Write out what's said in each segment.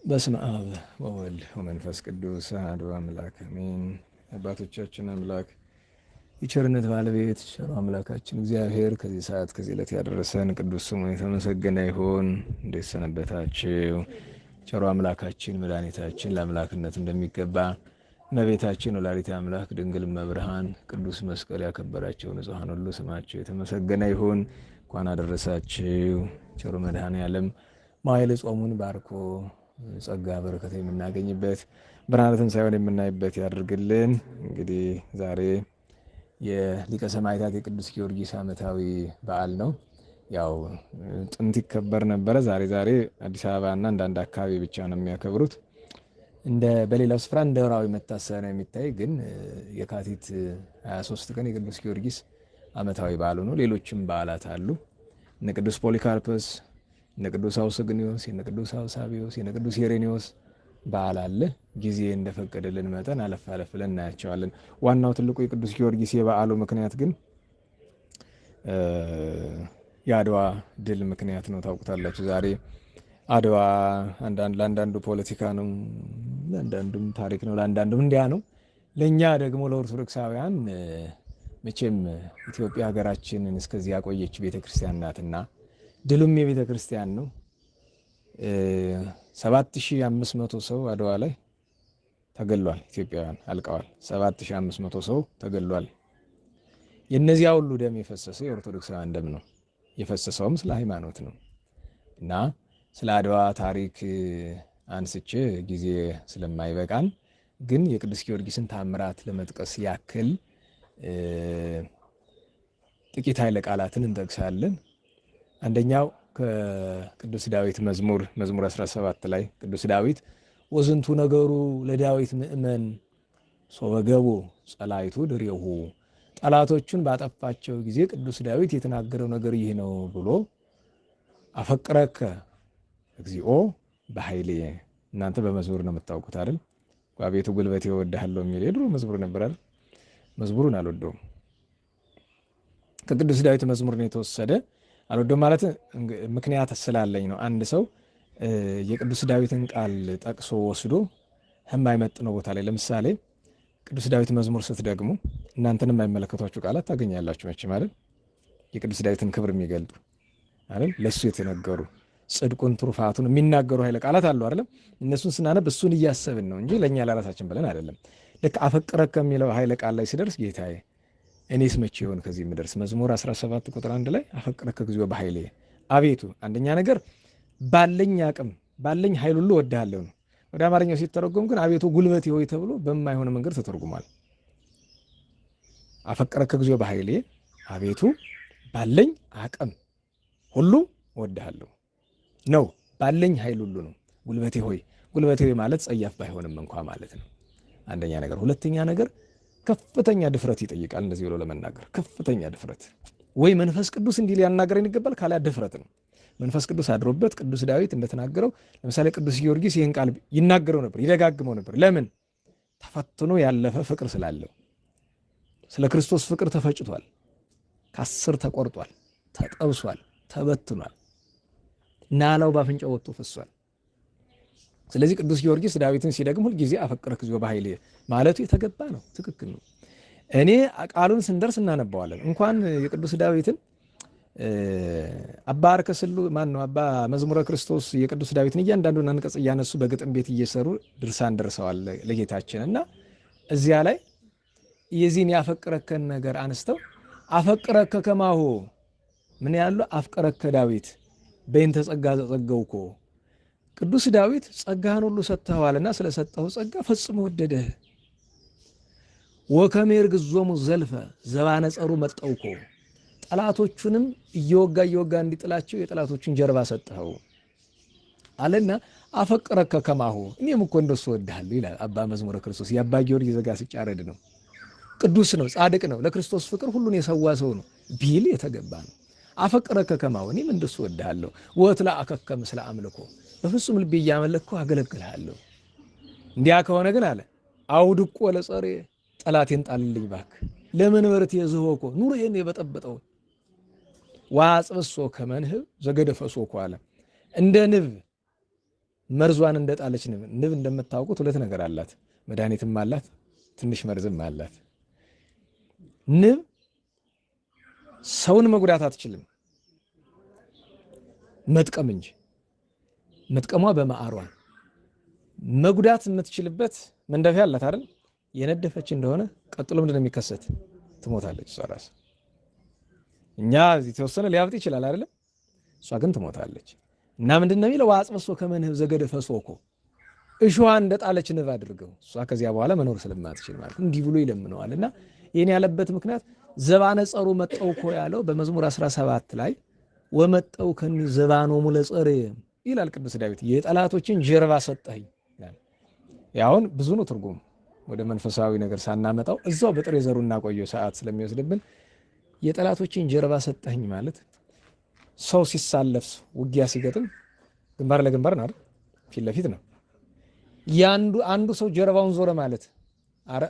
በስመ አብ ወወልድ ወመንፈስ ቅዱስ አሐዱ አምላክ አሜን። አባቶቻችን አምላክ የቸርነት ባለቤት ቸሩ አምላካችን እግዚአብሔር ከዚህ ሰዓት ከዚህ ዕለት ያደረሰን ቅዱስ ስሙ የተመሰገነ ይሁን። እንዴት ሰነበታችሁ? ቸሩ አምላካችን መድኃኒታችን ለአምላክነት እንደሚገባ እመቤታችን ወላዲተ አምላክ ድንግል እመብርሃን ቅዱስ መስቀል ያከበራቸው ንጹሐን ሁሉ ስማቸው የተመሰገነ ይሁን። እንኳን አደረሳችሁ። ቸሩ መድኃኔዓለም መዋዕለ ጾሙን ባርኮ ጸጋ በረከት የምናገኝበት ብርሃነ ትንሣኤውን የምናይበት ያድርግልን። እንግዲህ ዛሬ የሊቀ ሰማዕታት የቅዱስ ጊዮርጊስ ዓመታዊ በዓል ነው። ያው ጥንት ይከበር ነበረ። ዛሬ አዲስ አበባና አንዳንድ አካባቢ ብቻ ነው የሚያከብሩት። በሌላው ስፍራ እንደ ወርሃዊ መታሰቢያ ነው የሚታይ። ግን የካቲት 23 ቀን የቅዱስ ጊዮርጊስ ዓመታዊ በዓሉ ነው። ሌሎችም በዓላት አሉ። እነ ቅዱስ ፖሊካርፖስ፣ እነ ቅዱስ አውስግኒዮስ፣ እነ ቅዱስ አውሳቢዮስ፣ እነ ቅዱስ ሄሬኔዎስ በዓል አለ። ጊዜ እንደፈቀደልን መጠን አለፍ አለፍ ብለን እናያቸዋለን። ዋናው ትልቁ የቅዱስ ጊዮርጊስ የበዓሉ ምክንያት ግን የአድዋ ድል ምክንያት ነው። ታውቁታላችሁ። ዛሬ አድዋ ለአንዳንዱ ፖለቲካ ነው፣ ለአንዳንዱም ታሪክ ነው፣ ለአንዳንዱም እንዲያ ነው። ለእኛ ደግሞ ለኦርቶዶክሳውያን መቼም ኢትዮጵያ ሀገራችንን እስከዚህ ያቆየች ቤተክርስቲያን ናትና ድሉም የቤተ ክርስቲያን ነው። 7500 ሰው አድዋ ላይ ተገሏል። ኢትዮጵያውያን አልቀዋል። 7500 ሰው ተገሏል። የእነዚያ ሁሉ ደም የፈሰሰው የኦርቶዶክሳውያን ደም ነው። የፈሰሰውም ስለ ሃይማኖት ነው እና ስለ አድዋ ታሪክ አንስቼ ጊዜ ስለማይበቃን ግን የቅዱስ ጊዮርጊስን ታምራት ለመጥቀስ ያክል ጥቂት ኃይለ ቃላትን እንጠቅሳለን። አንደኛው ከቅዱስ ዳዊት መዝሙር 17 ላይ ቅዱስ ዳዊት ወዝንቱ ነገሩ ለዳዊት ምእመን ሶበገቡ ጸላይቱ ድሬሁ፣ ጠላቶቹን ባጠፋቸው ጊዜ ቅዱስ ዳዊት የተናገረው ነገር ይህ ነው ብሎ አፈቅረከ እግዚኦ በኃይሌ። እናንተ በመዝሙር ነው የምታውቁት አይደል? አቤቱ ጉልበቴ እወድሃለሁ የሚል የድሮ መዝሙር ነበር አይደል? መዝሙሩን አልወደውም። ከቅዱስ ዳዊት መዝሙር ነው የተወሰደ። አልወደውም ማለት ምክንያት ስላለኝ ነው። አንድ ሰው የቅዱስ ዳዊትን ቃል ጠቅሶ ወስዶ የማይመጥነው ቦታ ላይ ለምሳሌ ቅዱስ ዳዊት መዝሙር ስትደግሙ እናንተን የማይመለከቷችሁ ቃላት ታገኛላችሁ። መቼ ማለት የቅዱስ ዳዊትን ክብር የሚገልጡ አይደል? ለሱ የተነገሩ ጽድቁን ትሩፋቱን የሚናገሩ ኃይለ ቃላት አሉ አይደለም? እነሱን ስናነብ እሱን እያሰብን ነው እንጂ ለእኛ ለራሳችን ብለን አይደለም። ልክ አፈቅረከ ከሚለው ኃይለ ቃል ላይ ሲደርስ ጌታዬ እኔስ መቼ ይሆን ከዚህ የምደርስ? መዝሙር 17 ቁጥር 1 ላይ አፈቅረከ እግዚኦ በኃይሌ፣ አቤቱ አንደኛ ነገር ባለኝ አቅም ባለኝ ኃይል ሁሉ እወድሃለሁ ነው። ወደ አማርኛው ሲተረጎም ግን አቤቱ ጉልበቴ ሆይ ተብሎ በማይሆን መንገድ ተተርጉሟል። አፈቅረከ እግዚኦ በኃይሌ፣ አቤቱ ባለኝ አቅም ሁሉ እወድሃለሁ ነው። ባለኝ ኃይል ሁሉ ነው። ጉልበቴ ሆይ ማለት ጸያፍ ባይሆንም እንኳ ማለት ነው። አንደኛ ነገር። ሁለተኛ ነገር ከፍተኛ ድፍረት ይጠይቃል። እንደዚህ ብሎ ለመናገር ከፍተኛ ድፍረት፣ ወይ መንፈስ ቅዱስ እንዲህ ሊያናገረን ይገባል፣ ካሊያ ድፍረት ነው። መንፈስ ቅዱስ አድሮበት ቅዱስ ዳዊት እንደተናገረው ለምሳሌ ቅዱስ ጊዮርጊስ ይህን ቃል ይናገረው ነበር፣ ይደጋግመው ነበር። ለምን? ተፈትኖ ያለፈ ፍቅር ስላለው። ስለ ክርስቶስ ፍቅር ተፈጭቷል፣ ከአስር ተቆርጧል፣ ተጠብሷል፣ ተበትኗል፣ ናላው ባፍንጫው ወጥቶ ፈሷል። ስለዚህ ቅዱስ ጊዮርጊስ ዳዊትን ሲደግም ሁልጊዜ አፈቅረከ እግዚኦ በኃይሌ ማለቱ የተገባ ነው፣ ትክክል ነው። እኔ ቃሉን ስንደርስ እናነባዋለን። እንኳን የቅዱስ ዳዊትን አባ አርከስሉ አባ መዝሙረ ክርስቶስ የቅዱስ ዳዊትን እያንዳንዱን አንቀጽ እያነሱ በግጥም ቤት እየሰሩ ድርሳን ደርሰዋል ለጌታችን እና እዚያ ላይ የዚህን ያፈቅረከን ነገር አንስተው አፈቅረከ ከማሁ ምን ያሉ አፍቅረከ ዳዊት በእንተ ጸጋ ዘጸገውኮ፣ ቅዱስ ዳዊት ጸጋህን ሁሉ ሰጥተዋልና ስለሰጠው ጸጋ ፈጽሞ ወደደህ። ወከመ ይርግዞሙ ዘልፈ ዘባነጸሩ መጠውኮ፣ ጠላቶቹንም እየወጋ እንዲጥላቸው የጠላቶቹን ጀርባ ሰጠኸው አለና አፈቅረከ ከማሁ፣ እኔም እኮ እንደሱ ወድሃለሁ ይላል አባ መዝሙረ ክርስቶስ። የአባ ጊዮርጊስ ዘጋስጫ ረድ ነው። ቅዱስ ነው፣ ጻድቅ ነው፣ ለክርስቶስ ፍቅር ሁሉን የሰዋ ሰው ነው ቢል የተገባ ነው። አፈቅረከ ከማሁ፣ እኔም እንደሱ ወድሃለሁ። ወእትለአከከ ምስለ አምልኮ፣ በፍጹም ልቤ እያመለክኩ አገለግልሃለሁ። እንዲያ ከሆነ ግን አለ አውድቆ ለጸሬ፣ ጠላቴን ጣልልኝ እባክህ። ለመንበርት የዝሆኮ፣ ኑሮዬን የበጠበጠው ዋጽብሶ ከመንህብ ዘገደፈሶ እኮ አለ እንደ ንብ መርዟን እንደጣለች ንብ እንደምታውቁት ሁለት ነገር አላት። መድኃኒትም አላት፣ ትንሽ መርዝም አላት። ንብ ሰውን መጉዳት አትችልም፣ መጥቀም እንጂ። መጥቀሟ በማዕሯን መጉዳት የምትችልበት መንደፊያ አላት አይደል? የነደፈች እንደሆነ ቀጥሎ ምንድን ነው የሚከሰት? ትሞታለች እሷ ራስ። እኛ የተወሰነ ሊያብጥ ይችላል አይደለም? እሷ ግን ትሞታለች። እና ምንድን ነው የሚለው? ወአጽበሶ ከመ ንህብ ዘገደፈ ሶኮ፣ እሾሃን እንደጣለች ንብ አድርገው። እሷ ከዚያ በኋላ መኖር ስለማትችል ማለት እንዲህ ብሎ ይለምነዋል። እና ይህን ያለበት ምክንያት ዘባነ ጸሩ መጠው እኮ ያለው በመዝሙር 17 ላይ ወመጠው ከኒ ዘባኖሙ ለጸር ይላል ቅዱስ ዳዊት። የጠላቶችን ጀርባ ሰጠኝ ይላል። ያውን ብዙ ነው ትርጉም፣ ወደ መንፈሳዊ ነገር ሳናመጣው እዛው በጥሬ ዘሩ እናቆየው ሰዓት ስለሚወስድብን የጠላቶችን ጀርባ ሰጠኝ ማለት ሰው ሲሳለፍ ውጊያ ሲገጥም ግንባር ለግንባር ነው አይደል? ፊት ለፊት ነው። አንዱ ሰው ጀርባውን ዞረ ማለት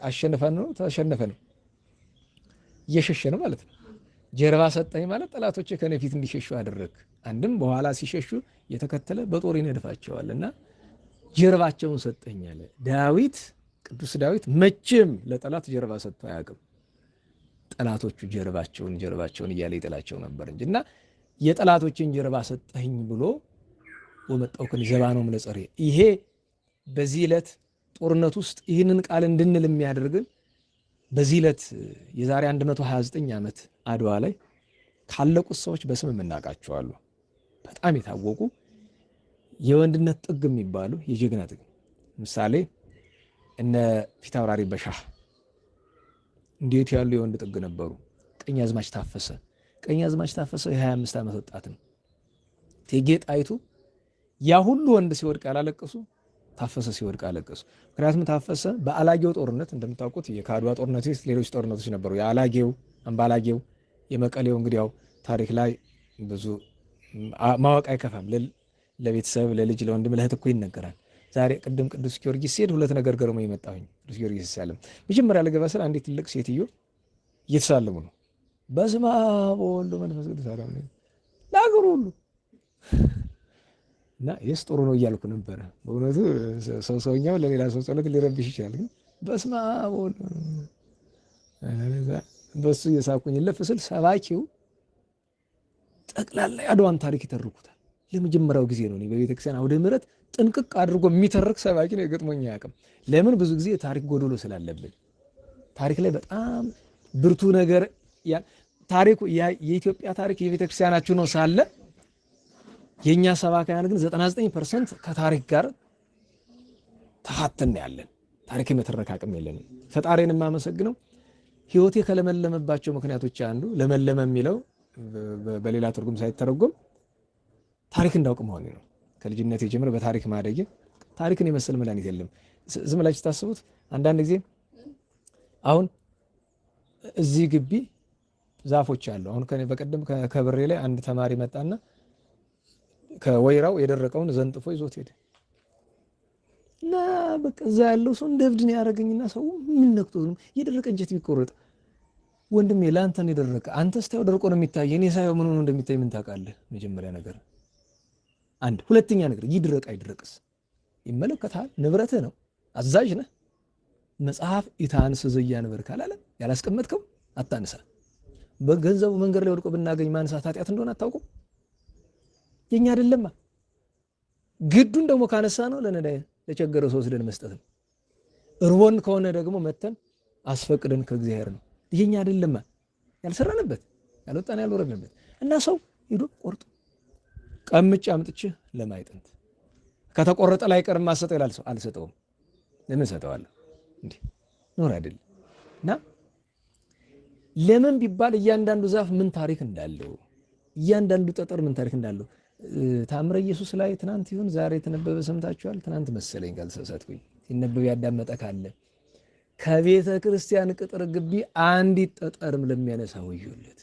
አሸነፈን ነው ተሸነፈ ነው፣ እየሸሸ ነው ማለት ነው። ጀርባ ሰጠኝ ማለት ጠላቶች ከኔ ፊት እንዲሸሹ አደረግ። አንድም በኋላ ሲሸሹ የተከተለ በጦር ይነድፋቸዋል እና ጀርባቸውን ሰጠኝ አለ ዳዊት። ቅዱስ ዳዊት መቼም ለጠላት ጀርባ ሰጥቶ አያውቅም። ጠላቶቹ ጀርባቸውን እያለ ይጥላቸው ነበር እንጂ እና የጠላቶችን ጀርባ ሰጠኝ ብሎ ወመጣው ከኒ ዘባኖሙ ለጸር። ይሄ በዚህ ዕለት ጦርነት ውስጥ ይህንን ቃል እንድንል የሚያደርግን በዚህ ዕለት የዛሬ 129 ዓመት አድዋ ላይ ካለቁት ሰዎች በስም የምናውቃቸዋሉ። በጣም የታወቁ የወንድነት ጥግ የሚባሉ የጀግና ጥግ፣ ምሳሌ እነ ፊታውራሪ በሻህ እንዴት ያሉ የወንድ ጥግ ነበሩ። ቀኛዝማች ታፈሰ የ25 ዓመት ወጣት ነው። እቴጌ ጣይቱ ያ ሁሉ ወንድ ሲወድቅ ያላለቀሱ፣ ታፈሰ ሲወድቅ አለቀሱ። ምክንያቱም ታፈሰ በአላጌው ጦርነት እንደምታውቁት የካድዋ ጦርነት ውስጥ ሌሎች ጦርነቶች ነበሩ። የአላጌው፣ አምባላጌው፣ የመቀሌው እንግዲህ ያው ታሪክ ላይ ብዙ ማወቅ አይከፋም። ለቤተሰብ ለልጅ ለወንድም ለእህት እኮ ይነገራል። ዛሬ ቅድም ቅዱስ ጊዮርጊስ ሲሄድ ሁለት ነገር ገርሞ የመጣሁኝ ቅዱስ ጊዮርጊስ ሲሳለም መጀመሪያ ለገባ ስለ አንዲት ትልቅ ሴትዮ እየተሳለሙ ነው። በስመ አብ ወወልድ ወመንፈስ ቅዱስ አራም ለአገሩ ሁሉ እና የስ ጥሩ ነው እያልኩ ነበረ። በእውነቱ ሰውኛው ለሌላ ሰው ጸሎት ሊረብሽ ይችላል፣ ግን በስመ አብ ወወልድ በሱ እየሳቁኝ ለፍ ስል ሰባኪው ጠቅላላ የአድዋን ታሪክ ይተርኩታል። ለመጀመሪያው ጊዜ ነው በቤተክርስቲያን አውደ ምሕረት ጥንቅቅ አድርጎ የሚተርክ ሰባኪ ነው የገጥሞኝ አያውቅም። ለምን? ብዙ ጊዜ ታሪክ ጎዶሎ ስላለብን ታሪክ ላይ በጣም ብርቱ ነገር ታሪኩ የኢትዮጵያ ታሪክ የቤተክርስቲያናችሁ ነው ሳለ የኛ ሰባካያን ግን 99% ከታሪክ ጋር ተፋተን ያለን ታሪክ የመተረክ አቅም የለንም። ፈጣሪን የማመሰግነው ህይወቴ ከለመለመባቸው ምክንያቶች አንዱ ለመለመ የሚለው በሌላ ትርጉም ሳይተረጎም ታሪክ እንዳውቅ መሆኔ ነው። ከልጅነት ጀምሮ በታሪክ ማደግ ታሪክን የመሰለ መድኃኒት የለም። ዝም ብላችሁ ታስቡት። አንዳንድ ጊዜ አሁን እዚህ ግቢ ዛፎች አሉ። አሁን በቀደም ከብሬ ላይ አንድ ተማሪ መጣና ከወይራው የደረቀውን ዘንጥፎ ይዞት ሄደ እና በቃ እዛ ያለው ሰው እንደ እብድ ነው ያደረገኝና ሰው ምን ነክቶት ነው የደረቀ እንጨት ቢቆረጥ ወንድሜ ለአንተ ነው የደረቀ፣ አንተ ስታየው ደርቆ ነው የሚታይ፣ እኔ ሳየው ምን ሆኖ እንደሚታይ ምን ታውቃለህ? መጀመሪያ ነገር አንድ። ሁለተኛ ነገር ይድረቅ አይድረቅስ ይመለከታል። ንብረትህ ነው፣ አዛዥ ነህ። መጽሐፍ ኢታንስ ዘያንበር ካላለ ያላስቀመጥከው አታንሳ። በገንዘቡ መንገድ ላይ ወድቆ ብናገኝ ማንሳት ኃጢአት እንደሆነ አታውቁም? የኛ አይደለማ። ግዱን ደግሞ ካነሳ ነው ለነዳይ ለቸገረው ሰው ወስደን መስጠት ነው። እርቦን ከሆነ ደግሞ መተን አስፈቅደን ከእግዚአብሔር ነው። የኛ አይደለማ። ያልሰራንበት ያልወጣን ያልወረድንበት እና ሰው ሄዶ ቆርጦ ቀምጬ አምጥቼ ለማይጠንት ከተቆረጠ ላይ ቀርም ማሰጠው ይላል ሰው። አልሰጠውም። ለምን ሰጠዋለሁ? እንዴ ኖር አይደል? እና ለምን ቢባል እያንዳንዱ ዛፍ ምን ታሪክ እንዳለው፣ እያንዳንዱ ጠጠር ምን ታሪክ እንዳለው ታምረ ኢየሱስ ላይ ትናንት ይሁን ዛሬ የተነበበ ሰምታችኋል። ትናንት መሰለኝ ካልተሳሳትኩኝ ሲነበብ ያዳመጠ ካለ ከቤተ ክርስቲያን ቅጥር ግቢ አንዲት ጠጠርም ለሚያነሳ ወዮለት።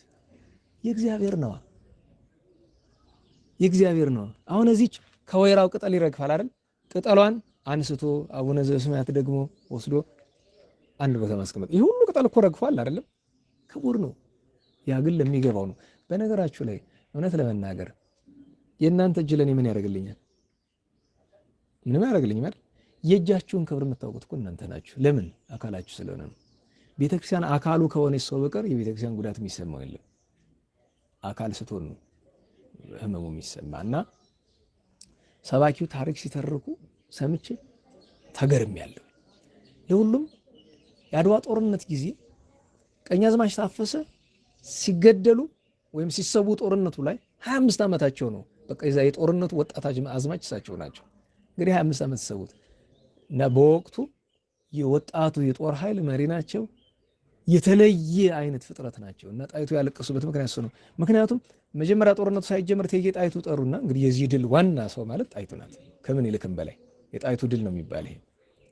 የእግዚአብሔር ነው፣ የእግዚአብሔር ነው። አሁን እዚች ከወይራው ቅጠል ይረግፋል አይደል? ቅጠሏን አንስቶ አቡነ ዘበሰማያት ደግሞ ወስዶ አንድ ቦታ ማስቀመጥ። ይህ ሁሉ ቅጠል እኮ ረግፏል አይደለም? ክቡር ነው። ያ ግን ለሚገባው ነው። በነገራችሁ ላይ እውነት ለመናገር የእናንተ እጅ ለኔ ምን ያደርግልኛል? ምንም ያደርግልኝ ማለት የእጃችሁን ክብር የምታውቁት እኮ እናንተ ናችሁ። ለምን? አካላችሁ ስለሆነ ነው። ቤተክርስቲያን አካሉ ከሆነች ሰው በቀር የቤተክርስቲያን ጉዳት የሚሰማው የለም። አካል ስትሆን ነው ህመሙ የሚሰማ እና ሰባኪው ታሪክ ሲተርኩ ሰምቼ ተገርሜያለሁ። ለሁሉም የአድዋ ጦርነት ጊዜ ቀኛዝማች ታፈሰ ሲገደሉ ወይም ሲሰዉ ጦርነቱ ላይ 25 ዓመታቸው ነው። በቃ የዛ የጦርነቱ ወጣት አዝማች እሳቸው ናቸው። እንግዲህ 25 ዓመት ተሰዉት እና በወቅቱ የወጣቱ የጦር ኃይል መሪ ናቸው። የተለየ አይነት ፍጥረት ናቸው እና ጣይቱ ያለቀሱበት ምክንያት እሱ ነው። ምክንያቱም መጀመሪያ ጦርነቱ ሳይጀምር እቴጌ ጣይቱ ጠሩና እንግዲህ የዚህ ድል ዋና ሰው ማለት ጣይቱ ናት። ከምን ይልክም በላይ የጣይቱ ድል ነው የሚባል ይሄ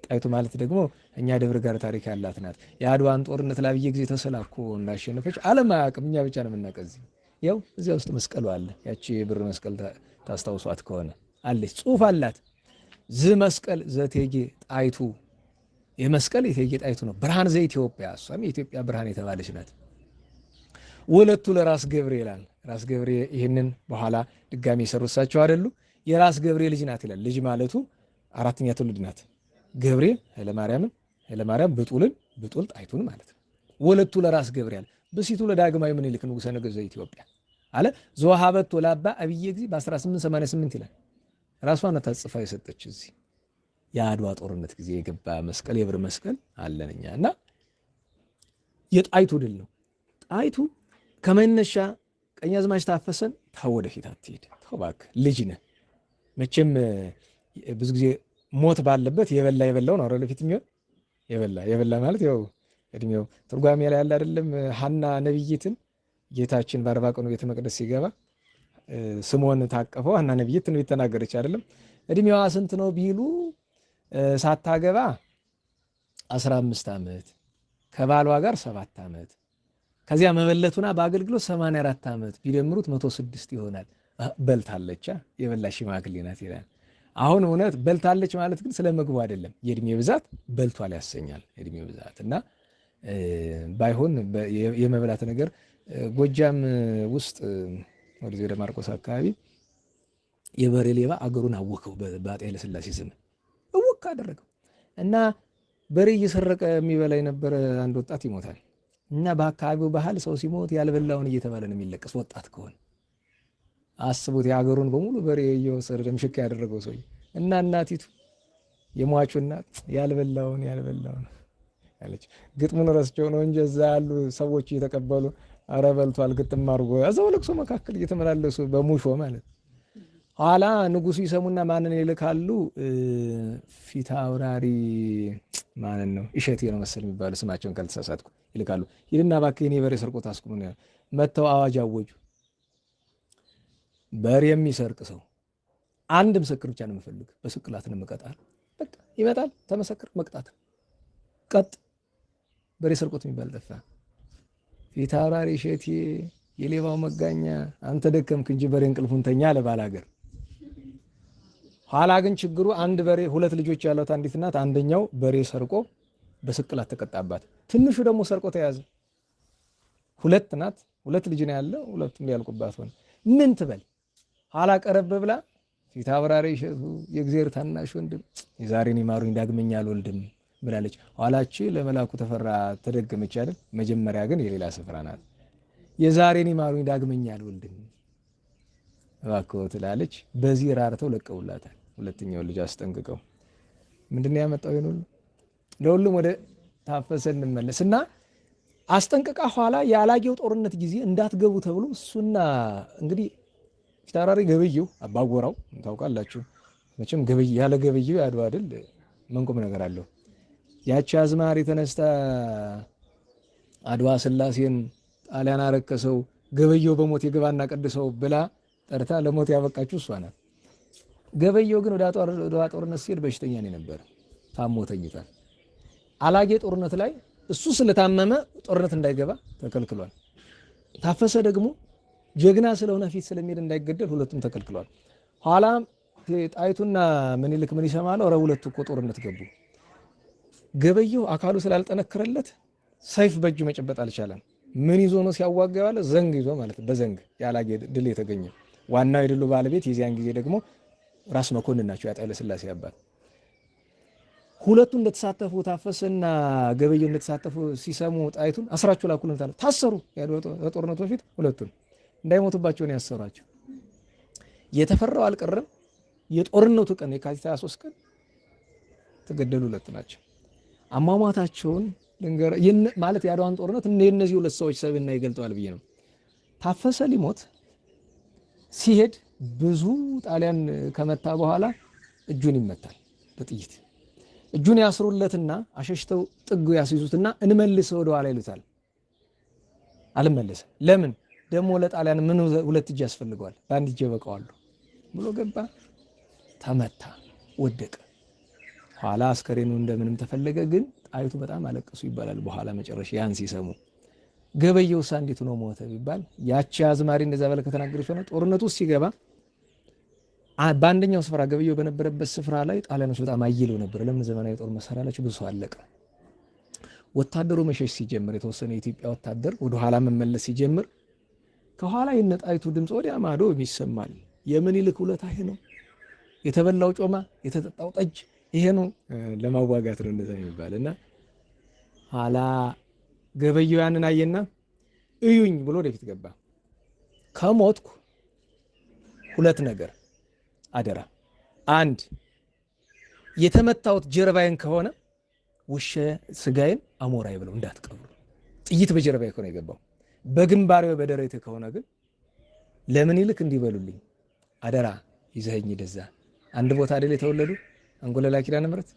ጣይቱ ማለት ደግሞ እኛ ደብረ ጋር ታሪክ ያላት ናት። የአድዋን ጦርነት ለአብየ ጊዜ ተሰላኮ እንዳሸነፈች ዓለም አያውቅም፣ እኛ ብቻ ነው የምናውቀው። ያው እዚያ ውስጥ መስቀሉ አለ። ያቺ የብር መስቀል ታስታውሷት ከሆነ አለች፣ ጽሑፍ አላት። ዝ መስቀል ዘእቴጌ ጣይቱ፣ የመስቀል የእቴጌ ጣይቱ ነው። ብርሃን ዘኢትዮጵያ፣ እሷም የኢትዮጵያ ብርሃን የተባለች ናት። ወለቱ ለራስ ገብሬ ይላል። ራስ ገብሬ ይህንን በኋላ ድጋሚ የሰሩ እሳቸው አይደሉ? የራስ ገብሬ ልጅ ናት ይላል። ልጅ ማለቱ አራተኛ ትውልድ ናት። ገብሬ ኃይለማርያም ብጡልን፣ ብጡል ጣይቱን ማለት ነው። ወለቱ ለራስ ገብሬ አለ። ብሲቱ ለዳግማዊ ምኒልክ ንጉሠ ነገሥት ዘኢትዮጵያ አለ። ዘወሃበቶ ለአባ አብየ ጊዜ በ1888 ይላል። ራሷ ናት ጽፋ የሰጠች። እዚህ የአድዋ ጦርነት ጊዜ የገባ መስቀል የብር መስቀል አለን እኛ እና የጣይቱ ድል ነው። ጣይቱ ከመነሻ ቀኛዝማች ታፈሰን ተው ወደፊት አትሄድ፣ ተው እባክህ ልጅ ነህ። መቼም ብዙ ጊዜ ሞት ባለበት የበላው ነው ወደፊት የሚሆን የበላ ማለት ያው እድሜው ትርጓሜ ላይ ያለ አይደለም። ሐና ነብይትን ጌታችን በ40 ቀኑ ቤተ መቅደስ ሲገባ ስምዖን ታቀፈው። ሐና ነብይት ትንቢት ተናገረች አይደለም። እድሜዋ ስንት ነው ቢሉ ሳታገባ 15 ዓመት ከባሏ ጋር 7 ዓመት ከዚያ መበለቱና በአገልግሎት 84 ዓመት ቢደምሩት 106 ይሆናል። በልታለች፣ የበላ ሽማግሌ ናት ይላል። አሁን እውነት በልታለች ማለት ግን ስለ ምግቡ አይደለም። የእድሜ ብዛት በልቷል ያሰኛል። የእድሜ ብዛት እና ባይሆን የመብላት ነገር ጎጃም ውስጥ ወደዚህ ወደ ማርቆስ አካባቢ የበሬ ሌባ አገሩን አወከው። በአጤ ኃይለሥላሴ ዘመን እወካ አደረገው እና በሬ እየሰረቀ የሚበላ የነበረ አንድ ወጣት ይሞታል እና በአካባቢው ባህል ሰው ሲሞት ያልበላውን እየተባለ ነው የሚለቀስ። ወጣት ከሆነ አስቡት፣ የሀገሩን በሙሉ በሬ እየወሰደ ደምሽካ ያደረገው ሰው እና እናቲቱ የሟቹ እናት ያልበላውን ያለች። ግጥሙን ረስቸው ነው እንጂ እዛ ያሉ ሰዎች እየተቀበሉ አረ በልቷል ግጥም አድርጎ እዛው ለቅሶ መካከል እየተመላለሱ በሙሾ ማለት። ኋላ ንጉሱ ይሰሙና ማንን ይልካሉ? ፊት አውራሪ ማንን ነው? እሸቴ ነው መሰል የሚባሉ ስማቸውን ካልተሳሳትኩ ይልካሉ። ሂድና እባክህ እኔ በሬ ስርቆት አስቁሙ ነው። መተው አዋጅ አወጁ። በሬ የሚሰርቅ ሰው አንድ ምስክር ብቻ ነው የምፈልግ፣ በስቅላት ነው የምቀጣል። በቃ ይመጣል፣ ተመሰክር፣ መቅጣት ቀጥ። በሬ ስርቆት የሚባል ጠፋ። ፊት አውራሪ እሸቴ የሌባው መጋኛ አንተ ደከምክ እንጂ በሬ እንቅልፉን ተኛ አለ ባላገር። ኋላ ግን ችግሩ አንድ በሬ ሁለት ልጆች ያሏት አንዲት እናት አንደኛው በሬ ሰርቆ በስቅላት ተቀጣባት። ትንሹ ደግሞ ሰርቆ ተያዘ። ሁለት ናት፣ ሁለት ልጅ ነው ያለው፣ ሁለቱም ሊያልቁባት ሆነ። ምን ትበል? ኋላ ቀረብ ብላ ፊት አውራሪ እሸቱ የእግዚአብሔር ታናሽ ወንድም የዛሬን ይማሩኝ ዳግመኛ አልወልድም ብላለች። ኋላች ለመላኩ ተፈራ ተደገመች አይደል? መጀመሪያ ግን የሌላ ስፍራ ናት። የዛሬን ይማሩኝ ዳግመኛ አልወልድም እባክዎ ትላለች። በዚህ ራርተው ለቀውላታል። ሁለተኛው ልጅ አስጠንቅቀው ምንድነው ያመጣው? ይሄን ሁሉ ለሁሉም ወደ ታፈሰ እንመለስ እና አስጠንቅቃ ኋላ የአላጌው ጦርነት ጊዜ እንዳትገቡ ተብሎ እሱና እንግዲህ ፊት አውራሪ ገበየው አባጎራው ታውቃላችሁ መቼም። ያለ ገበየው ያድዋ አይደል መንቆም ነገር አለው። ያቺ አዝማሪ ተነስታ አድዋ ስላሴን ጣሊያን አረከሰው ገበየው በሞት የገባና ቀድሰው ብላ ጠርታ ለሞት ያበቃችሁ እሷ ናት። ገበየው ግን ወደ ጦርነት ሲሄድ በሽተኛ ነው ነበር፣ ታሞ ተኝቷል። አላጌ ጦርነት ላይ እሱ ስለታመመ ጦርነት እንዳይገባ ተከልክሏል። ታፈሰ ደግሞ ጀግና ስለሆነ ፊት ስለሚሄድ እንዳይገደል ሁለቱም ተከልክሏል። ኋላ ጣይቱና ምኒልክ ምን ይሰማሉ? ኧረ ሁለቱ እኮ ጦርነት ገቡ። ገበየው አካሉ ስላልጠነከረለት ሰይፍ በእጁ መጨበጥ አልቻለም። ምን ይዞ ነው ሲያዋጋ ያለ? ዘንግ ይዞ ማለት በዘንግ የአላጌ ድል የተገኘ ዋናው የድሉ ባለቤት የዚያን ጊዜ ደግሞ ራስ መኮንን ናቸው የአፄ ኃይለ ሥላሴ አባት። ሁለቱ እንደተሳተፉ ታፈሰና ገበየው እንደተሳተፉ ሲሰሙ ጣይቱን አስራቸው ላኩልን ታለ ታሰሩ። ከጦርነቱ በፊት ሁለቱን እንዳይሞቱባቸው ነው ያሰሯቸው። የተፈራው አልቀረም። የጦርነቱ ቀን የካቲት 23 ቀን ተገደሉ ሁለት ናቸው። አሟሟታቸውን ልንገር ማለት የአድዋን ጦርነት እነዚህ ሁለት ሰዎች ሰብዕና ይገልጠዋል ብዬ ነው። ታፈሰ ሊሞት ሲሄድ ብዙ ጣሊያን ከመታ በኋላ እጁን ይመታል በጥይት። እጁን ያስሩለትና አሸሽተው ጥጉ ያስይዙትና እንመልሰው ወደ ኋላ ይሉታል። አልመለሰም። ለምን ደግሞ ለጣሊያን ምን ሁለት እጅ ያስፈልገዋል? በአንድ እጅ በቃዋሉ ብሎ ገባ። ተመታ፣ ወደቀ። ኋላ አስከሬኑ እንደምንም ተፈለገ። ግን ጣይቱ በጣም አለቀሱ ይባላል። በኋላ መጨረሻ ያን ሲሰሙ ገበየውሳ እንዴት ነው ሞተ ቢባል ያቺ አዝማሪ እንደዛ በለ ከተናገረች ሆነ ጦርነቱ ሲገባ በአንደኛው ስፍራ ገበየው በነበረበት ስፍራ ላይ ጣሊያኖች በጣም አይለው ነበር። ለምን ዘመናዊ ጦር መሳሪያ አላቸው፣ ብዙ ሰው አለቀ። ወታደሩ መሸሽ ሲጀምር የተወሰነ የኢትዮጵያ ወታደር ወደ ኋላ መመለስ ሲጀምር ከኋላ የነጣይቱ ድምፅ ወዲያ ማዶ ይሰማል። የምኒልክ ውለታ ይሄ ነው፣ የተበላው ጮማ፣ የተጠጣው ጠጅ ይሄ ነው። ለማዋጋት ነው እንደዛ የሚባልና ኋላ ገበየው ያንን አየና እዩኝ ብሎ ወደፊት ገባ። ከሞትኩ ሁለት ነገር አደራ፣ አንድ የተመታሁት ጀርባዬን ከሆነ ውሸ ስጋዬን አሞራይ ብለው እንዳትቀብሩ። ጥይት በጀርባዬ ከሆነ የገባው በግንባሬው በደረቴ ከሆነ ግን ለምኒልክ እንዲበሉልኝ አደራ ይዘኸኝ ደዛ አንድ ቦታ አይደል የተወለዱ አንጎለላ ኪዳነ ምሕረት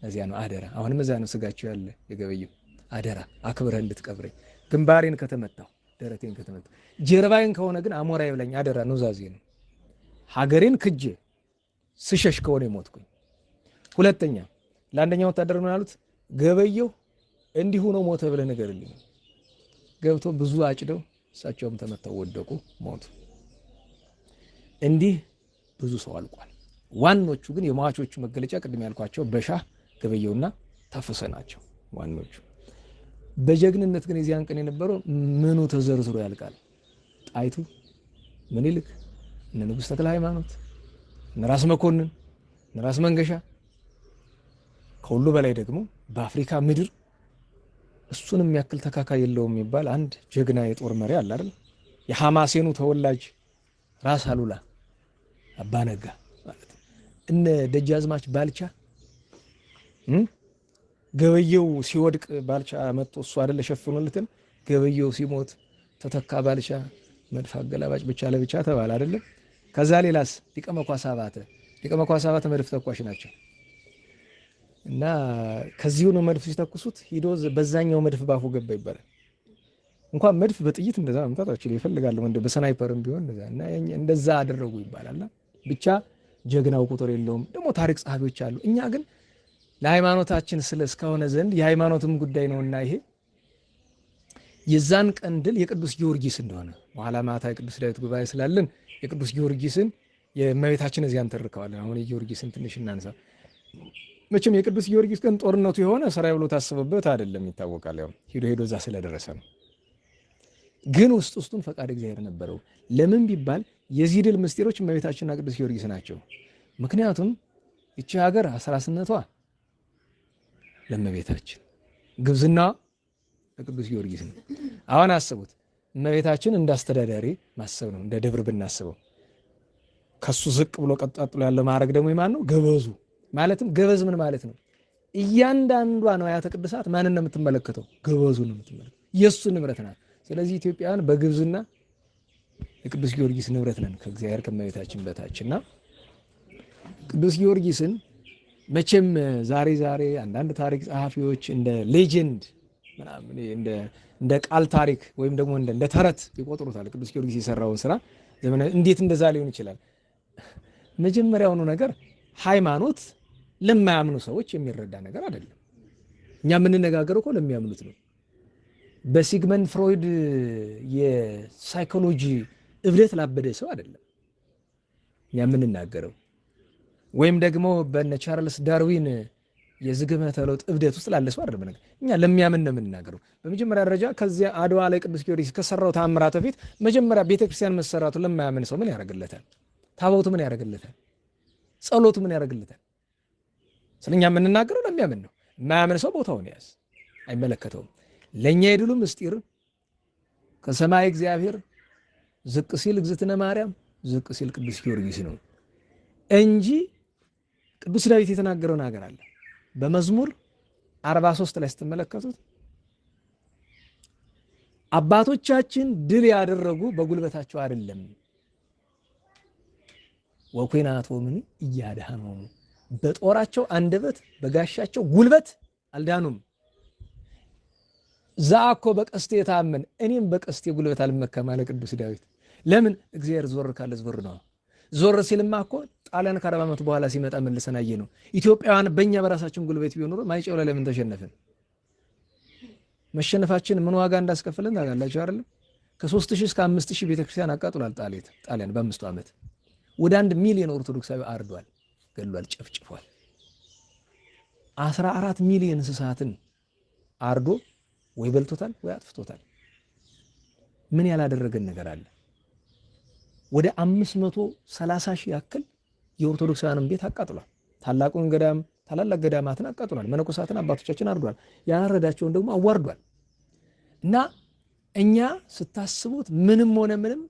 እዚያ ነው አደራ። አሁንም እዛ ነው ስጋቸው ያለ የገበየው አደራ አክብረህ እንድትቀብረኝ። ግንባሬን ከተመታው ደረቴን ከተመታው ጀርባዬን ከሆነ ግን አሞራይ ብለኝ አደራ ኑዛዜ ነው። ሀገሬን ክጄ ስሸሽ ከሆነ የሞትኩኝ። ሁለተኛ ለአንደኛው ወታደር ነው ያሉት ገበየው እንዲሁ ነው ሞተ ብለህ ንገርልኝ። ገብቶ ብዙ አጭደው እሳቸውም ተመተው ወደቁ፣ ሞቱ። እንዲህ ብዙ ሰው አልቋል። ዋኖቹ ግን የሟቾቹ መገለጫ ቅድም ያልኳቸው በሻህ ገበየውና ታፈሰ ናቸው ዋኖቹ። በጀግንነት ግን የዚያን ቀን የነበረው ምኑ ተዘርዝሮ ያልቃል። ጣይቱ፣ ምኒልክ፣ እነ ንጉሥ ተክለ ሃይማኖት፣ እነ ራስ መኮንን፣ እነ ራስ መንገሻ፣ ከሁሉ በላይ ደግሞ በአፍሪካ ምድር እሱንም ያክል ተካካይ የለውም የሚባል አንድ ጀግና የጦር መሪ አለ አይደል? የሐማሴኑ ተወላጅ ራስ አሉላ አባነጋ ማለት ነው። እነ ደጃዝማች ባልቻ ገበየው ሲወድቅ ባልቻ መጥቶ እሱ አይደለ ሸፍኖለትን። ገበየው ሲሞት ተተካ ባልቻ መድፍ አገላባጭ ብቻ ለብቻ ተባለ አይደለም። ከዛ ሌላስ ሊቀ መኳስ አባተ መድፍ ተኳሽ ናቸው። እና ከዚሁ ነው መድፍ ሲተኩሱት ሂዶ በዛኛው መድፍ ባፉ ገባ ይባላል። እንኳን መድፍ በጥይት እንደዛ መምታታቸው ይፈልጋሉ እንደ በስናይፐርም ቢሆን እንደዛ እና እንደዛ አደረጉ ይባላል። ብቻ ጀግናው ቁጥር የለውም። ደግሞ ታሪክ ጸሐፊዎች አሉ። እኛ ግን ለሃይማኖታችን ስለ እስከሆነ ዘንድ የሃይማኖትም ጉዳይ ነውና ይሄ የዛን ቀን ድል የቅዱስ ጊዮርጊስ እንደሆነ በኋላ ማታ የቅዱስ ዳዊት ጉባኤ ስላለን የቅዱስ ጊዮርጊስን የእመቤታችን እዚያን ተርከዋለን። አሁን የጊዮርጊስን ትንሽ እናንሳ። መቼም የቅዱስ ጊዮርጊስ ቀን ጦርነቱ የሆነ ስራ ብሎ ታስበበት አይደለም፣ ይታወቃል። ያው ሄዶ እዛ ስለደረሰ ነው። ግን ውስጡን ፈቃድ እግዚአብሔር ነበረው። ለምን ቢባል የዚህ ድል ምስጢሮች እመቤታችንና ቅዱስ ጊዮርጊስ ናቸው። ምክንያቱም ይቺ ሀገር 18ቷ ለእመቤታችን፣ ግብዝና ለቅዱስ ጊዮርጊስ ነው። አሁን አስቡት፣ እመቤታችን እንዳስተዳዳሪ ማሰብ ነው፣ እንደ ደብር ብናስበው። ከሱ ዝቅ ብሎ ቀጣጥሎ ያለው ማዕረግ ደግሞ የማን ነው? ገበዙ። ማለትም ገበዝ ምን ማለት ነው? እያንዳንዷ ንዋያተ ቅድሳት ማንን ነው የምትመለከተው? ገበዙ ነው የምትመለከተው። የእሱ ንብረት ናት። ስለዚህ ኢትዮጵያውያን በግብዝና የቅዱስ ጊዮርጊስ ንብረት ነን ከእግዚአብሔር ከእመቤታችን በታችና ቅዱስ ጊዮርጊስን መቼም ዛሬ አንዳንድ ታሪክ ጸሐፊዎች እንደ ሌጀንድ ምናምን እንደ ቃል ታሪክ ወይም ደግሞ እንደ ተረት ይቆጥሩታል። ቅዱስ ጊዮርጊስ የሰራውን ስራ እንዴት እንደዛ ሊሆን ይችላል? መጀመሪያውኑ ነገር ሃይማኖት ለማያምኑ ሰዎች የሚረዳ ነገር አይደለም። እኛ የምንነጋገረው እኮ ለሚያምኑት ነው። በሲግመንድ ፍሮይድ የሳይኮሎጂ እብደት ላበደ ሰው አይደለም እኛ የምንናገረው፣ ወይም ደግሞ በነ ቻርልስ ዳርዊን የዝግመተ ለውጥ እብደት ውስጥ ላለ ሰው አይደለም። እኛ ለሚያምን ነው የምንናገረው። በመጀመሪያ ደረጃ ከዚያ አድዋ ላይ ቅዱስ ጊዮርጊስ ከሰራው ተአምራት በፊት መጀመሪያ ቤተክርስቲያን መሰራቱ ለማያምን ሰው ምን ያደርግለታል? ታቦቱ ምን ያደርግለታል? ጸሎቱ ምን ያደርግለታል? ስለኛ የምንናገረው ለሚያምን ነው። የማያምን ሰው ቦታውን ያዝ፣ አይመለከተውም። ለእኛ የድሉ ምስጢር ከሰማይ እግዚአብሔር ዝቅ ሲል እግዝእትነ ማርያም፣ ዝቅ ሲል ቅዱስ ጊዮርጊስ ነው እንጂ ቅዱስ ዳዊት የተናገረው ነገር አለ በመዝሙር 43 ላይ ስትመለከቱት አባቶቻችን ድል ያደረጉ በጉልበታቸው አይደለም፣ ወኩናቶሙ እያድኀኖሙ በጦራቸው አንደበት በጋሻቸው ጉልበት አልዳኑም። ዛኮ በቀስቴ የታመን እኔም በቀስቴ ጉልበት አልመካም አለ ቅዱስ ዳዊት። ለምን? እግዚአብሔር ዞር ካለ ዞር ነው። ዞር ሲልማ እኮ ጣሊያን ከ40 ዓመት በኋላ ሲመጣ መልሰን አየ ነው። ኢትዮጵያውያን በእኛ በራሳችን ጉልበት ቢሆን ኖሮ ማይጨው ላይ ለምን ተሸነፍን? መሸነፋችን ምን ዋጋ እንዳስከፈለን ታውቃላችሁ አይደለም? ከ3000 እስከ 5000 ቤተክርስቲያን አቃጥሏል ጣሊያን በ5 ዓመት። ወደ 1 ሚሊዮን ኦርቶዶክሳዊ አርዷል፣ ገሏል፣ ጨፍጭፏል። 14 ሚሊዮን እንስሳትን አርዶ ወይ በልቶታል ወይ አጥፍቶታል። ምን ያላደረገን ነገር አለ? ወደ 530 ሺህ ያክል የኦርቶዶክሳውያንን ቤት አቃጥሏል። ታላቁን ገዳም ታላላቅ ገዳማትን አቃጥሏል። መነኮሳትን አባቶቻችን አርዷል። ያላረዳቸውን ደግሞ አዋርዷል። እና እኛ ስታስቡት ምንም ሆነ ምንም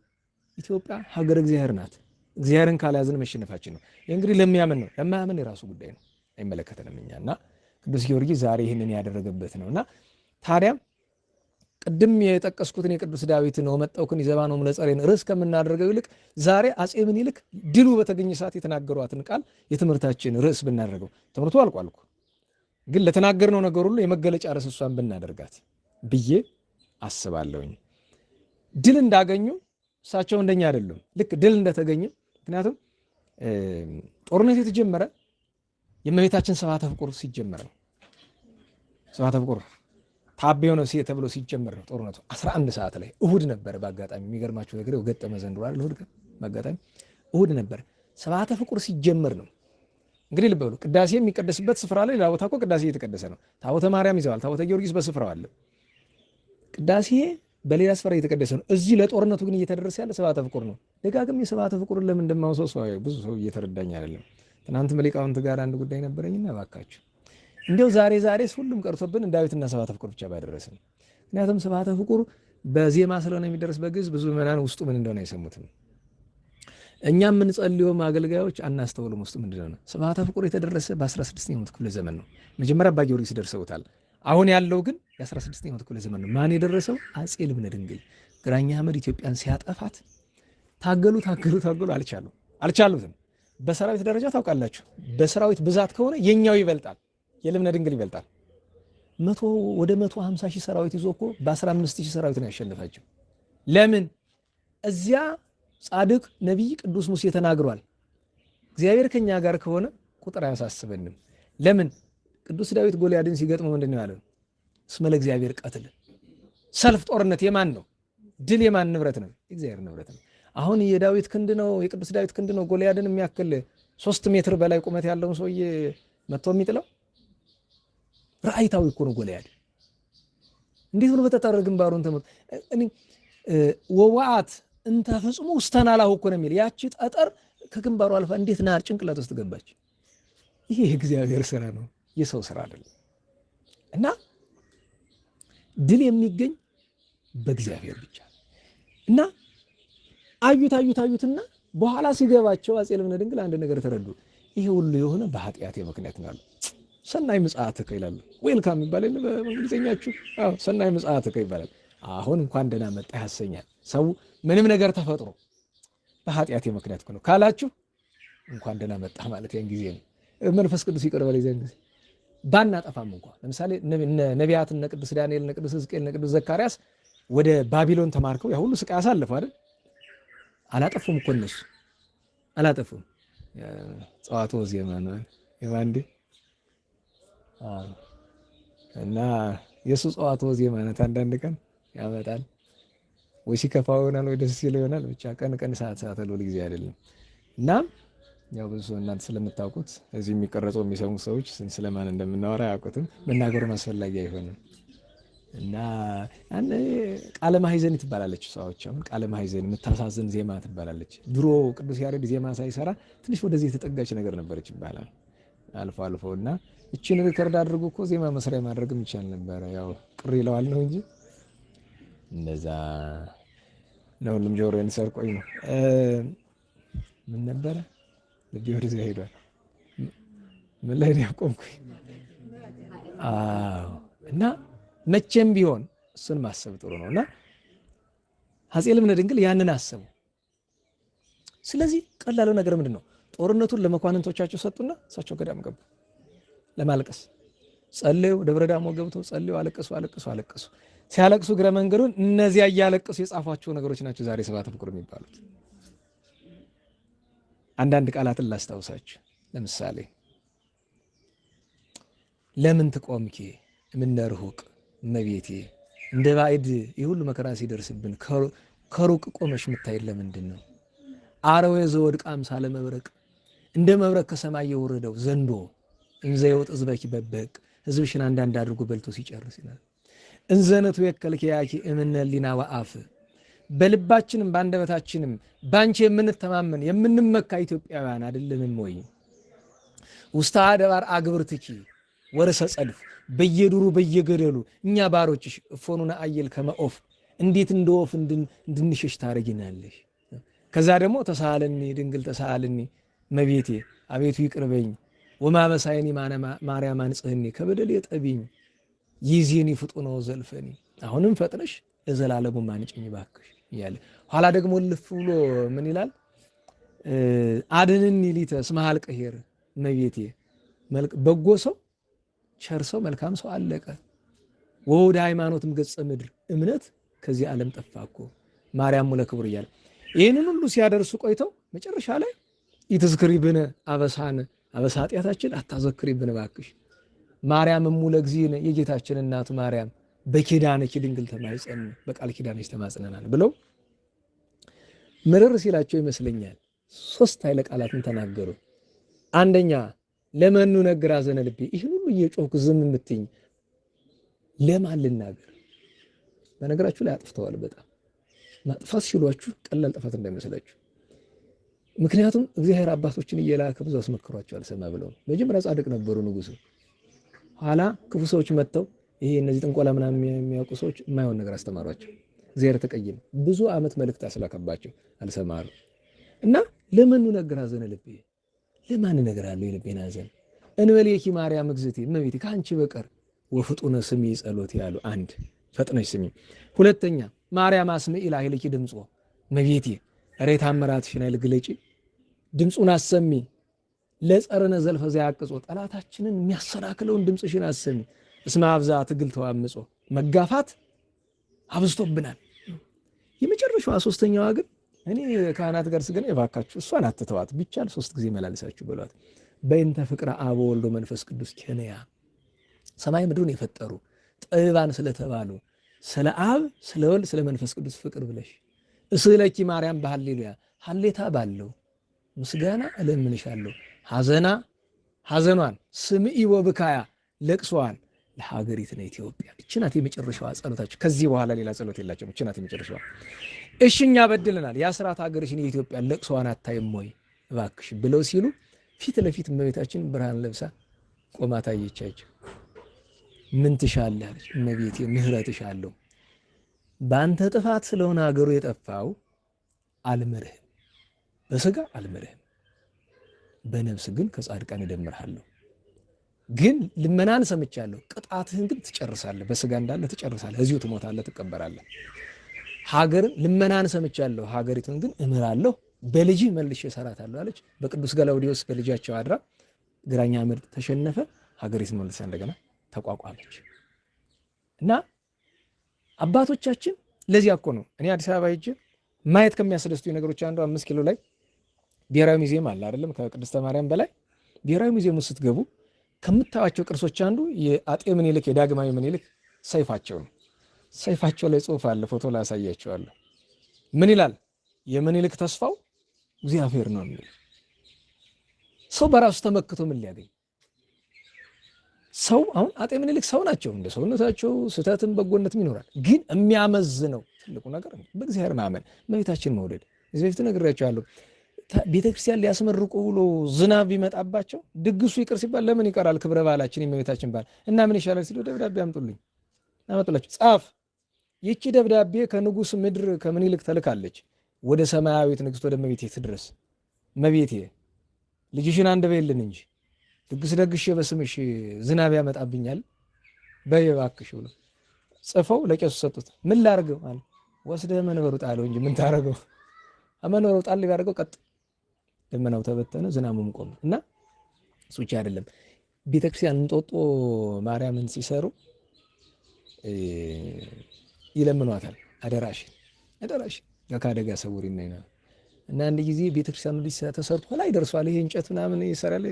ኢትዮጵያ ሀገር እግዚአብሔር ናት። እግዚአብሔርን ካልያዝን መሸነፋችን ነው። እንግዲህ ለሚያምን ነው፣ ለማያምን የራሱ ጉዳይ ነው፣ አይመለከተንም እኛ። እና ቅዱስ ጊዮርጊስ ዛሬ ይህንን ያደረገበት ነው። እና ታዲያ ቅድም የጠቀስኩትን የቅዱስ ዳዊትን ወመጣውክን ይዘባነው ለጸሬን ርዕስ ከምናደርገው ይልቅ ዛሬ አጼ ምኒልክ ድሉ በተገኘ ሰዓት የተናገሯትን ቃል የትምህርታችን ርዕስ ብናደርገው፣ ትምህርቱ አልቋል እኮ ግን ለተናገርነው ነገር ሁሉ የመገለጫ ርዕስ እሷን ብናደርጋት ብዬ አስባለሁኝ። ድል እንዳገኙ እሳቸው እንደኛ አይደሉም። ልክ ድል እንደተገኘ ምክንያቱም ጦርነት የተጀመረ የእመቤታችን ሰባተ ፍቁር ሲጀመር ነው። ሰባተ ፍቁር ታቤ ሆነ ተብሎ ሲጀመር ነው ጦርነቱ 11 ሰዓት ላይ እሁድ ነበር። በአጋጣሚ የሚገርማችሁ ነገር ገጠመ ዘንድሮ አይደል? እሁድ በአጋጣሚ እሁድ ነበር። ሰባተ ፍቁር ሲጀመር ነው እንግዲህ ልብ በሉ። ቅዳሴ የሚቀደስበት ስፍራ ላይ ሌላ ቦታ እኮ ቅዳሴ እየተቀደሰ ነው። ታቦተ ማርያም ይዘዋል። ታቦተ ጊዮርጊስ በስፍራው አለ። ቅዳሴ በሌላ ስፍራ እየተቀደሰ ነው። እዚህ ለጦርነቱ ግን እየተደረሰ ያለ ሰባተ ፍቁር ነው። ደጋግም የሰባተ ፍቁርን ለምን እንደማውሰው ብዙ ሰው እየተረዳኝ አይደለም። ትናንት መሊቃውንት ጋር አንድ ጉዳይ ነበረኝና እባካችሁ እንዲያው ዛሬስ ሁሉም ቀርቶብን ዳዊትና ሰባተ ፍቁር ብቻ ባደረስን። ምክንያቱም ሰባተ ፍቁር በዜማ ስለሆነ የሚደረስ በግዕዝ ብዙ ምዕመናን ውስጡ ምን እንደሆነ አይሰሙትም። እኛ የምንጸልየውም አገልጋዮች አናስተውልም ውስጡ ምንድነው ነው። ሰባተ ፍቁር የተደረሰ በ16ኛው ክፍለ ዘመን ነው። መጀመሪያ አባ ጊዮርጊስ ደርሰውታል። አሁን ያለው ግን የ16ኛው ክፍለ ዘመን ነው። ማን የደረሰው? አጼ ልብነ ድንግል ግራኛ አህመድ ኢትዮጵያን ሲያጠፋት ታገሉ አልቻሉትም። በሰራዊት ደረጃ ታውቃላችሁ፣ በሰራዊት ብዛት ከሆነ የኛው ይበልጣል፣ የልብነ ድንግል ይበልጣል። ወደ 150 ሺህ ሰራዊት ይዞ እኮ በ15 ሺህ ሰራዊት ነው ያሸነፋቸው። ለምን? እዚያ ጻድቅ ነቢይ ቅዱስ ሙሴ ተናግሯል። እግዚአብሔር ከኛ ጋር ከሆነ ቁጥር አያሳስበንም። ለምን? ቅዱስ ዳዊት ጎልያድን ሲገጥመው ምንድነው ያለው? እስመ ለእግዚአብሔር ቀትል። ሰልፍ ጦርነት የማን ነው? ድል የማን ንብረት ነው? እግዚአብሔር ንብረት ነው። አሁን የዳዊት ክንድ ነው፣ የቅዱስ ዳዊት ክንድ ነው ጎልያድን የሚያክል 3 ሜትር በላይ ቁመት ያለውን ሰውዬ መጥቶ የሚጥለው። ራእይታዊ እኮ ነው ጎልያድ። እንዴት ብሎ በተጣረ ግንባሩን ተመት ወዋዓት እንተ ፍጽሙ ውስተናላሁ እኮ ነው የሚል። ያቺ ጠጠር ከግንባሩ አልፋ እንዴት ናር ጭንቅላት ውስጥ ገባች? ይሄ የእግዚአብሔር ስራ ነው፣ የሰው ስራ አይደለም። እና ድል የሚገኝ በእግዚአብሔር ብቻ። እና አዩትና በኋላ ሲገባቸው አጼ ልብነ ድንግል አንድ ነገር ተረዱ። ይሄ ሁሉ የሆነ በኃጢአቴ ምክንያት ነው። ሰናይ ምጽአትከ ይላሉ። ዌልካም ይባላል በእንግሊዘኛችሁ። አዎ ሰናይ ምጽአትከ ይባላል። አሁን እንኳን ደህና መጣ ያሰኛል። ሰው ምንም ነገር ተፈጥሮ በኃጢአቴ ምክንያት ነው ካላችሁ እንኳን ደህና መጣ ማለት ያን ጊዜ ነው። መንፈስ ቅዱስ ይቀርባል ይዘን ጊዜ ባናጠፋም እንኳን ለምሳሌ ነቢያት እነ ቅዱስ ዳንኤል እነ ቅዱስ ሕዝቅኤል እነ ቅዱስ ዘካርያስ ወደ ባቢሎን ተማርከው ያ ሁሉ ስቃይ አሳለፉ አይደል? አላጠፉም እኮ እነሱ አላጠፉም። ጸዋትወ ዜማ ነው የማንዴ እና የሱ ጸዋትወ ዜማ ናት። አንዳንድ ቀን ያመጣል ወይ ሲከፋው ይሆናል ወይ ደስ ሲለው ይሆናል። ብቻ ቀን ሰዓት ሁሉ ጊዜ አይደለም። እና ያው ብዙ እናንተ ስለምታውቁት እዚህ የሚቀረጸው የሚሰሙ ሰዎች ስለማን እንደምናወራ ያውቁትም መናገሩን አስፈላጊ አይሆንም። እና ቃለ ማህዘን ትባላለች። ሰዎች አሁን ቃለ ማህዘን የምታሳዝን ዜማ ትባላለች። ድሮ ቅዱስ ያሬድ ዜማ ሳይሰራ ትንሽ ወደዚህ የተጠጋች ነገር ነበረች ይባላል አልፎ አልፎ። እና እቺን ሪከርድ አድርጎ እኮ ዜማ መስሪያ ማድረግም ይቻል ነበረ። ያው ቅር ይለዋል ነው እንጂ እንደዛ ለሁሉም ጆሮዬን ሰርቆኝ ነው። ምን ነበረ ልጅ ወደዚያ ሄዷል። ምን ላይ ነው ያቆምኩኝ? እና መቼም ቢሆን እሱን ማሰብ ጥሩ ነው። እና አፄ ልብነ ድንግል ያንን አሰቡ። ስለዚህ ቀላሉ ነገር ምንድን ነው? ጦርነቱን ለመኳንንቶቻቸው ሰጡና እሳቸው ገዳም ገቡ ለማልቀስ። ጸለዩ፣ ደብረ ዳሞ ገብተው ጸለዩ፣ አለቀሱ። ሲያለቅሱ እግረ መንገዱን እነዚያ እያለቀሱ የጻፏቸው ነገሮች ናቸው ዛሬ ስብሐተ ፍቁር የሚባሉት። አንዳንድ ቃላትን ላስታውሳችሁ። ለምሳሌ ለምን ትቆምኪ እምነ ርሑቅ እመቤቴ፣ እንደ ባዕድ የሁሉ መከራ ሲደርስብን ከሩቅ ቆመሽ የምታይን ለምንድን ነው? አረዌ ዘወድቅ አምሳለ መብረቅ፣ እንደ መብረቅ ከሰማይ የወረደው ዘንዶ እንዘ ይወጥ ሕዝበኪ በበቅ፣ ሕዝብሽን አንዳንድ አድርጎ በልቶ ሲጨርስ ይላል። እንዘነቱ የከልኪያኪ እምነ ሕሊና ወአፍ፣ በልባችንም በአንደበታችንም ባንቺ የምንተማመን የምንመካ ኢትዮጵያውያን አይደለንም ወይ? ውስተ አድባር አግብርትኪ ወርሰ ጸድፍ፣ በየዱሩ በየገደሉ እኛ ባሮችሽ እፎኑና አየል ከመኦፍ፣ እንዴት እንደ ወፍ እንድንሸሽ ታረጊናለሽ። ከዛ ደግሞ ተሳለኒ ድንግል ተሳለኒ መቤቴ፣ አቤቱ ይቅርበኝ፣ ወማመሳይኒ ማርያም አንጽህኒ፣ ከበደል የጠቢኝ፣ ይዜኒ ፍጡነ ወዘልፈኒ፣ አሁንም ፈጥነሽ ለዘላለሙ ማንጭኝ ባክሽ እያለ ኋላ ደግሞ ልፍ ብሎ ምን ይላል? አድንኒ ሊተ እስመ ኀልቀ ኄር መቤቴ፣ በጎ ሰው ቸር ሰው መልካም ሰው አለቀ። ወወደ ሃይማኖትም ገጸ ምድር፣ እምነት ከዚህ ዓለም ጠፋ እኮ ማርያም ሙለ ክቡር እያለ ይህንን ሁሉ ሲያደርሱ ቆይተው መጨረሻ ላይ ኢትዝክሪ ብነ አበሳነ፣ አበሳ ኃጢአታችን አታዘክሪ ብነ ባክሽ፣ ማርያም ሙለ እግዚእነ፣ የጌታችን እናቱ ማርያም በኪዳነኪ ድንግል ተማይጸን፣ በቃል ኪዳንሽ ተማጽነናል ብለው ምርር ሲላቸው ይመስለኛል 3 ኃይለ ቃላትን ተናገሩ። አንደኛ ለመኑ ነግር አዘነ ልቤ፣ ይህን ሁሉ እየጮኩ ዝም የምትኝ ለማን ልናገር? በነገራችሁ ላይ አጥፍተዋል። በጣም ማጥፋት ሲሏችሁ ቀላል ጥፋት እንዳይመስላችሁ። ምክንያቱም እግዚአብሔር አባቶችን እየላከ ብዙ አስመክሯቸው አልሰማ ብለው። መጀመሪያ ጻድቅ ነበሩ ንጉሱ፣ ኋላ ክፉ ሰዎች መጥተው ይሄ እነዚህ ጥንቆላ ምናምን የሚያውቁ ሰዎች የማይሆን ነገር አስተማሯቸው። እግዚአብሔር ተቀየመ። ብዙ ዓመት መልእክት አስላከባቸው አልሰማሩ እና ለመኑ ነግር አዘነ ልቤ፣ ለማን ነገር አለው የልቤን ሐዘን? እንበሌኪ ማርያም እግዝእቴ እመቤቴ፣ ከአንቺ በቀር ወፍጡነ ስሚ ጸሎት ያሉ አንድ ፈጥነሽ ስሚ። ሁለተኛ ማርያም አስምዒ ላዕሌኪ ድምፆ እመቤቴ፣ ኧረ ተአምራትሽን ኃይል ግለጪ፣ ድምፁን አሰሚ። ለጸርነ ዘልፈ ዘያቅጾ፣ ጠላታችንን የሚያሰናክለውን ድምፅሽን አሰሚ። እስመ አብዛ ትግል ተዋምጾ፣ መጋፋት አብዝቶብናል። የመጨረሻዋ ሶስተኛዋ ግን እኔ ካህናት ጋር ስገና የባካችሁ እሷን አትተዋት፣ ቢቻል 3 ጊዜ መላልሳችሁ በሏት። በእንተ ፍቅረ አብ ወወልድ ወመንፈስ ቅዱስ ኬንያ፣ ሰማይ ምድሩን የፈጠሩ ጠቢባን ስለተባሉ ስለ አብ ስለ ወልድ ስለ መንፈስ ቅዱስ ፍቅር ብለሽ እስለኪ ማርያም በሃሌሉያ፣ ሀሌታ ባለው ምስጋና እለምንሻለሁ። ሐዘኗን ስምዒ ወብካያ፣ ለቅሷን ለሀገሪቱና ኢትዮጵያ። እቺ ናት የመጨረሻዋ ጸሎታችሁ። ከዚህ በኋላ ሌላ ጸሎት የላቸውም። እቺ ናት የመጨረሻዋ። እሺ እኛ በድለናል፣ የአስራት ሀገርሽን የኢትዮጵያን ለቅሷን አታይም ወይ እባክሽ ብለው ሲሉ ፊት ለፊት እመቤታችን ብርሃን ለብሳ ቆማ ታየቻቸው። ምን ትሻለህ አለች። እመቤቴ ምህረት እሻለሁ፣ በአንተ ጥፋት ስለሆነ ሀገሩ የጠፋው አልምርህም፣ በስጋ አልምርህም፣ በነፍስ ግን ከጻድቃን እደምርሃለሁ። ግን ልመናን ሰምቻለሁ፣ ቅጣትህን ግን ትጨርሳለህ። በስጋ እንዳለ ትጨርሳለህ፣ እዚሁ ትሞታለህ፣ ትቀበራለህ። ሀገርን ልመናን ሰምቻለሁ፣ ሀገሪቱን ግን እምራለሁ፣ በልጅህ መልሼ እሰራታለሁ አለች። በቅዱስ ገላውዲዮስ በልጃቸው አድራ ግራኝ አመድ ተሸነፈ፣ ሀገሪቱን መልሳ እንደገና ተቋቋመች። እና አባቶቻችን ለዚያ እኮ ነው እኔ አዲስ አበባ ሄጄ ማየት ከሚያስደስቱ ነገሮች አንዱ 5 ኪሎ ላይ ብሔራዊ ሙዚየም አለ አይደለም? ከቅድስተ ማርያም በላይ ብሔራዊ ሙዚየም ውስጥ ስትገቡ ከምታዩቸው ቅርሶች አንዱ የአጤ ምኒልክ የዳግማዊ ምኒልክ ሰይፋቸው ነው። ሰይፋቸው ላይ ጽሑፍ አለ፣ ፎቶ ላይ አሳያቸዋለሁ። ምን ይላል? የምኒልክ ተስፋው እግዚአብሔር ነው የሚል። ሰው በራሱ ተመክቶ ምን ሊያገኝ? ሰው አሁን አጤ ምኒልክ ሰው ናቸው። እንደ ሰውነታቸው ስህተትም በጎነትም ይኖራል። ግን የሚያመዝነው ትልቁ ነገር በእግዚአብሔር ማመን፣ እመቤታችን መውደድ። እዚህ በፊት ነግሬያቸዋለሁ። ቤተክርስቲያን ሊያስመርቁ ብሎ ዝናብ ቢመጣባቸው ድግሱ ይቅር ሲባል ለምን ይቀራል? ክብረ በዓላችን የእመቤታችን በዓል እና ምን ይሻላል ሲሉ ደብዳቤ አምጡልኝ፣ አመጡላቸው። ጻፍ። ይቺ ደብዳቤ ከንጉሥ ምድር ከምኒልክ ተልካለች ወደ ሰማያዊት ንግሥት ወደ እመቤቴ ትድረስ። እመቤቴ ልጅሽን አንድ በይልን እንጂ ድግስ ደግሼ በስምሽ ዝናብ ያመጣብኛል በይ እባክሽ ብሎ ጽፈው ለቄሱ ሰጡት። ምን ላርገው አለ። ወስደህ መንበሩ ጣለው እንጂ ምን ታረገው? መንበሩ ጣል ቢያደርገው ቀጥ ደመናው ተበተነ፣ ዝናሙም ቆመ። እና እሱ ብቻ አይደለም። ቤተክርስቲያን እንጦጦ ማርያምን ሲሰሩ ይለምኗታል። አደራሽን ከአደጋ ሰውሪና ይላል። እና አንድ ጊዜ ቤተክርስቲያኑ ተሰርቶ ላይ ደርሷል። ይሄ እንጨት ምናምን ይሰራል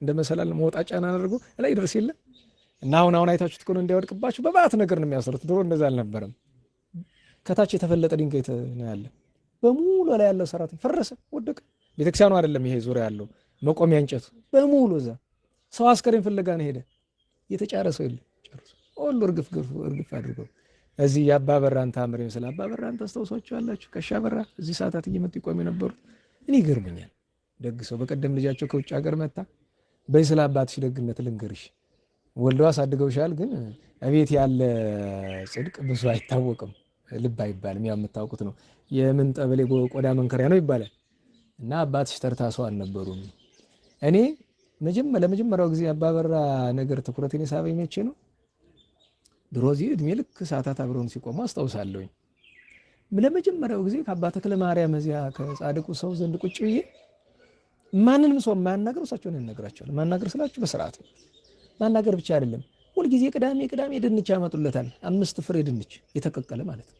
እንደ መሰላል መውጣጫን አድርጎ ላይ ደርስ የለ እና አሁን አይታችሁት ከሆነ እንዳይወድቅባችሁ በባት ነገር ነው የሚያሰሩት። ድሮ እንደዛ አልነበረም። ከታች የተፈለጠ ድንጋይ ነው ያለ። በሙሉ ላይ ያለው ሰራተኛ ፈረሰ፣ ወደቀ። ቤተክርስቲያኑ አይደለም ይሄ ዙሪያ ያለው መቆሚያ እንጨቱ በሙሉ እዛ ሰው አስከሬን ፍለጋ ነው ሄደ። የተጫረሰው የለ ጨርሶ ሁሉ እርግፍ አድርገው እዚህ የአባ በራን ታምር ይመስል አባ በራን ታስታውሷቸዋላችሁ? ከሻ በራ እዚህ ሰዓታት እየመጡ ይቆሙ የነበሩት። እኔ ይገርመኛል። ደግ ሰው። በቀደም ልጃቸው ከውጭ ሀገር መጣ። በይ ስለ አባትሽ ደግነት ልንገርሽ፣ ወልደው አሳድገውሻል፣ ግን እቤት ያለ ጽድቅ ብዙ አይታወቅም፣ ልብ አይባልም። ያው የምታውቁት ነው። የምን ጠበሌ ቆዳ መንከሪያ ነው ይባላል። እና አባትሽ ተርታ ሰው አልነበሩም። እኔ ለመጀመሪያው ጊዜ አባ በራ ነገር ትኩረቴን የሳበኝ መቼ ነው? ድሮ እዚህ እድሜ ልክ ሰዓታት አብረውን ሲቆሙ አስታውሳለሁኝ። ለመጀመሪያው ጊዜ ከአባ ተክለ ማርያም እዚያ ከጻድቁ ሰው ዘንድ ቁጭ ብዬ ማንንም ሰው ማናገር እሳቸውን ያናግራቸዋል። ማናገር ስላችሁ በስርዓት ማናገር ብቻ አይደለም። ሁልጊዜ ቅዳሜ ድንች ያመጡለታል። 5 ፍሬ ድንች የተቀቀለ ማለት ነው።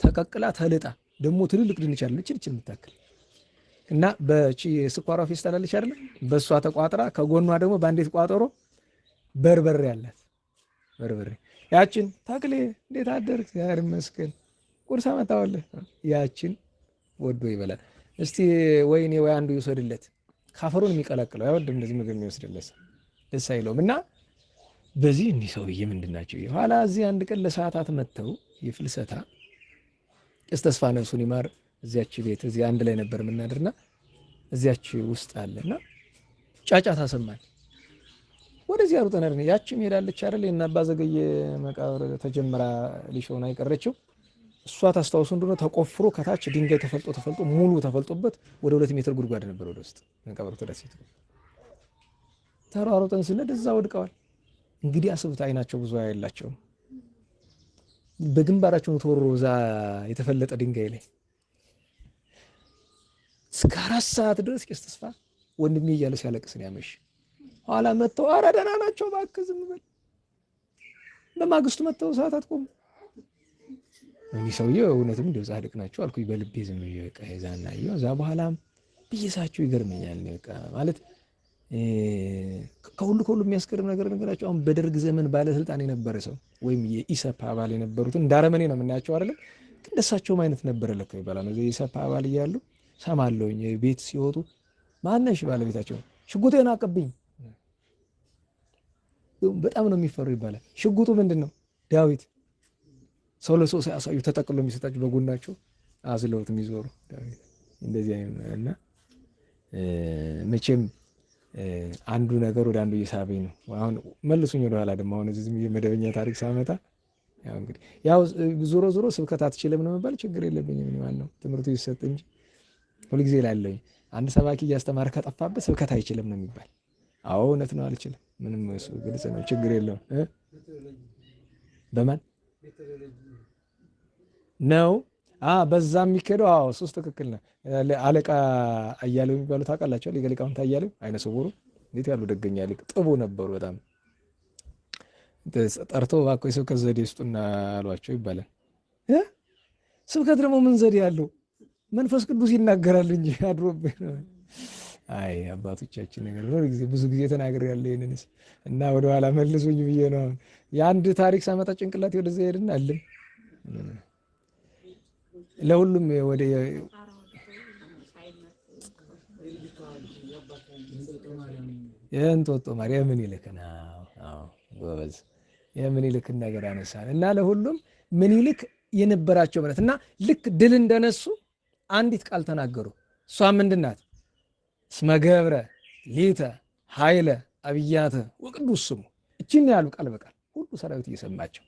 ተቀቅላ ተልጣ ደግሞ ትልልቅ ድንች አለች ልች የምታክል እና በቺ ስኳሯ ፌስታል አለች አይደል? በእሷ ተቋጥራ ከጎኗ ደግሞ በአንዴት ቋጠሮ በርበሬ ያላት በርበሬ ያችን ተክሌ እንዴት አደርክ? እግዚአብሔር ይመስገን ቁርስ አመጣሁልህ። ያችን ወዶ ይበላል። እስቲ ወይኔ ወይ አንዱ ይወሰድለት። ካፈሩን የሚቀላቅለው አይወድም እንደዚህ ምግብ የሚወስድለት ደስ አይለውም። እና በዚህ እንዲህ ሰውዬ ምንድን ናቸው? ኋላ እዚህ አንድ ቀን ለሰዓታት መጥተው የፍልሰታ ቄስ ተስፋ ነፍሱን ይማር እዚያች ቤት እዚህ አንድ ላይ ነበር የምናድርና እዚያች ውስጥ አለና ጫጫታ ሰማን። ወደዚህ ሩጠን አይደል? ያቺም ሄዳለች አይደል? እና አባ ዘገየ መቃብር ተጀምራ ሊሾን አይቀረችው። እሷ ታስታውሱ እንደሆነ ተቆፍሮ ከታች ድንጋይ ተፈልጦ ሙሉ ተፈልጦበት ወደ 2 ሜትር ጉድጓድ ነበር ወደ ውስጥ መቃብሩ ተደስቶ ተሯሩጠን ስንሄድ እዛ ወድቀዋል። እንግዲህ አስቡት፣ አይናቸው ብዙ ያላቸው በግንባራቸው ተወሮ እዛ የተፈለጠ ድንጋይ ላይ እስከ 4 ሰዓት ድረስ ቄስ ተስፋ ወንድሜ እያለ ሲያለቅስ ነው ያመሽ። ኋላ መጥተው ኧረ ደህና ናቸው እባክህ ዝም በል። በማግስቱ መጥተው ሰዓታት ቆሙ። እኔ ሰውዬው እውነትም እንደው ጻድቅ ናቸው አልኩኝ በልቤ ዝም ብዬ በቃ የዛና ይኸው እዛ በኋላም ብዬሳቸው ይገርመኛል። በቃ ማለት ከሁሉ የሚያስገርም ነገራቸው። አሁን በደርግ ዘመን ባለስልጣን የነበረ ሰው ወይም የኢሰፓ አባል የነበሩትን እንዳረመኔ ነው የምናያቸው አይደለም፣ ግን ደሳቸውም አይነት ነበረ ለካ ይባላል። የኢሰፓ አባል እያሉ ሰማለሁኝ ቤት ሲወጡ ማነሽ ባለቤታቸው ሽጉጤን አቀብኝ፣ በጣም ነው የሚፈሩ ይባላል። ሽጉጡ ምንድን ነው? ዳዊት ሰው ለሰው ሲያሳዩ ተጠቅሎ የሚሰጣቸው በጎናቸው አዝለውት የሚዞሩ ዳዊት እንደዚህ አይነት እና መቼም አንዱ ነገር ወደ አንዱ እየሳበኝ ነው። አሁን መልሱኝ ወደ ኋላ ደግሞ አሁን እዚህ መደበኛ ታሪክ ሳመጣ ያው እንግዲህ ያው ዞሮ ስብከት አትችልም ነው መባል ችግር የለብኝም። ምን ነው ትምህርቱ ይሰጥ እንጂ ሁልጊዜ እላለሁኝ አንድ ሰባኪ እያስተማረ ከጠፋበት ስብከት አይችልም ነው የሚባል። አዎ እውነት ነው፣ አልችልም። ምንም እሱ ግልጽ ነው፣ ችግር የለውም። በማን ነው በዛ የሚከደው? አዎ እሱስ ትክክል ነው። አለቃ አያሌው የሚባሉ ታውቃላችሁ? ሊቀሊቃውንት አያሌው አይነ ስውሩ እንዴት ያሉ ደገኛ ሊቅ ጥቡ ነበሩ በጣም። ጠርተው እባክህ ስብከት ዘዴ ስጡና አሏቸው ይባላል። ስብከት ደግሞ ምን ዘዴ ያለው? መንፈስ ቅዱስ ይናገራል እንጂ አድሮብህ ነው። አይ አባቶቻችን ነገር ነው። ብዙ ጊዜ ተናግሬያለሁ ይሄንንስ እና ወደኋላ መልሱኝ ብዬ ነው። የአንድ ታሪክ ሳመጣ ጭንቅላት ወደዛ ሄድና አለም ለሁሉም ወደ የእንጦጦ ማርያም ምን ይልከና ጎበዝ የምኒልክን ነገር አነሳን እና ለሁሉም ምኒልክ የነበራቸው እምነት እና ልክ ድል እንደነሱ አንዲት ቃል ተናገሩ። እሷ ምንድናት? እስመ ገብረ ሊተ ኃይለ አብያተ ወቅዱስ ስሙ። እችን ያሉ ቃል በቃል ሁሉ ሰራዊት እየሰማቸው